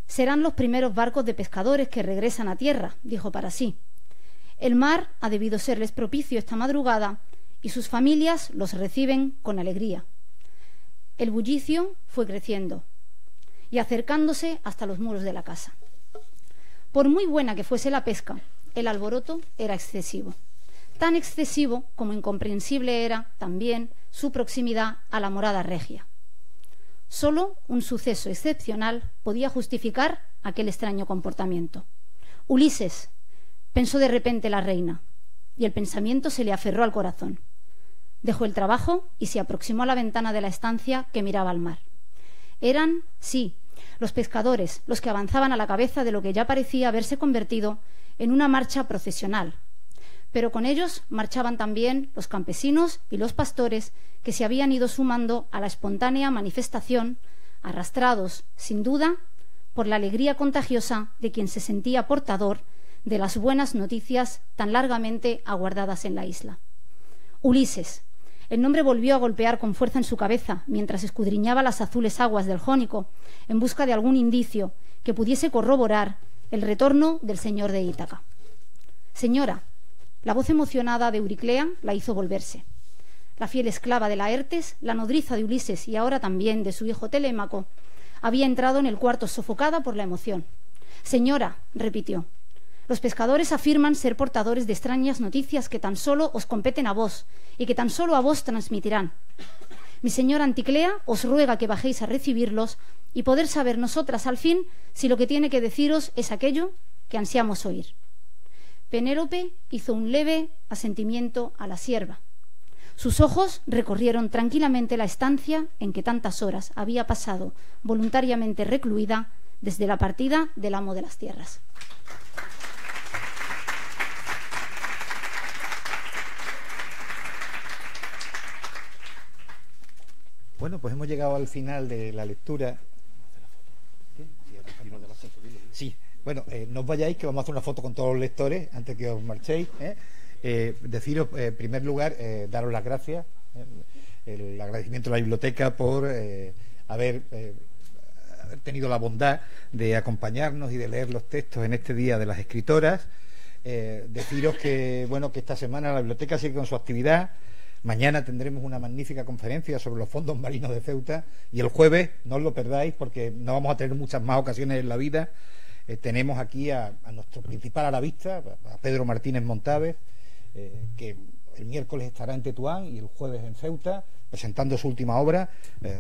Serán los primeros barcos de pescadores que regresan a tierra, dijo para sí. El mar ha debido serles propicio esta madrugada y sus familias los reciben con alegría. El bullicio fue creciendo y acercándose hasta los muros de la casa. Por muy buena que fuese la pesca, el alboroto era excesivo. Tan excesivo como incomprensible era también su proximidad a la morada regia. Solo un suceso excepcional podía justificar aquel extraño comportamiento. Ulises, pensó de repente la reina, y el pensamiento se le aferró al corazón. Dejó el trabajo y se aproximó a la ventana de la estancia que miraba al mar. Eran, sí, los pescadores los que avanzaban a la cabeza de lo que ya parecía haberse convertido en una marcha procesional. Pero con ellos marchaban también los campesinos y los pastores que se habían ido sumando a la espontánea manifestación, arrastrados, sin duda, por la alegría contagiosa de quien se sentía portador de las buenas noticias tan largamente aguardadas en la isla. Ulises. El nombre volvió a golpear con fuerza en su cabeza mientras escudriñaba las azules aguas del Jónico en busca de algún indicio que pudiese corroborar el retorno del señor de Ítaca. Señora, la voz emocionada de Euriclea la hizo volverse. La fiel esclava de Laertes, la nodriza de Ulises y ahora también de su hijo Telémaco, había entrado en el cuarto sofocada por la emoción. Señora, repitió, los pescadores afirman ser portadores de extrañas noticias que tan solo os competen a vos y que tan solo a vos transmitirán. Mi señora Anticlea os ruega que bajéis a recibirlos y poder saber nosotras al fin si lo que tiene que deciros es aquello que ansiamos oír. Penélope hizo un leve asentimiento a la sierva. Sus ojos recorrieron tranquilamente la estancia en que tantas horas había pasado voluntariamente recluida desde la partida del amo de las tierras. Bueno, pues hemos llegado al final de la lectura. Sí, bueno, no os vayáis, que vamos a hacer una foto con todos los lectores antes que os marchéis. Deciros, en primer lugar, daros las gracias, el agradecimiento a la biblioteca por haber tenido la bondad de acompañarnos y de leer los textos en este Día de las Escritoras. Deciros que, bueno, que esta semana la biblioteca sigue con su actividad. Mañana tendremos una magnífica conferencia sobre los fondos marinos de Ceuta y el jueves, no os lo perdáis porque no vamos a tener muchas más ocasiones en la vida. Tenemos aquí a nuestro principal arabista, a Pedro Martínez Montávez, que el miércoles estará en Tetuán y el jueves en Ceuta presentando su última obra.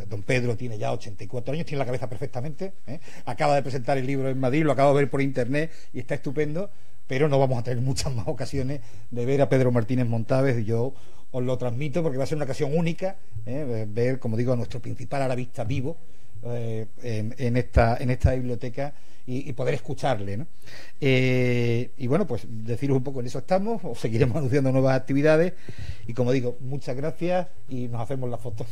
Don Pedro tiene ya 84 años, tiene la cabeza perfectamente, acaba de presentar el libro en Madrid, lo acabo de ver por internet y está estupendo, pero no vamos a tener muchas más ocasiones de ver a Pedro Martínez Montávez y yo os lo transmito porque va a ser una ocasión única, ver, como digo, a nuestro principal arabista vivo en esta biblioteca y poder escucharle, ¿no? Y bueno, pues deciros un poco, en eso estamos, os seguiremos anunciando nuevas actividades y como digo, muchas gracias y nos hacemos la foto.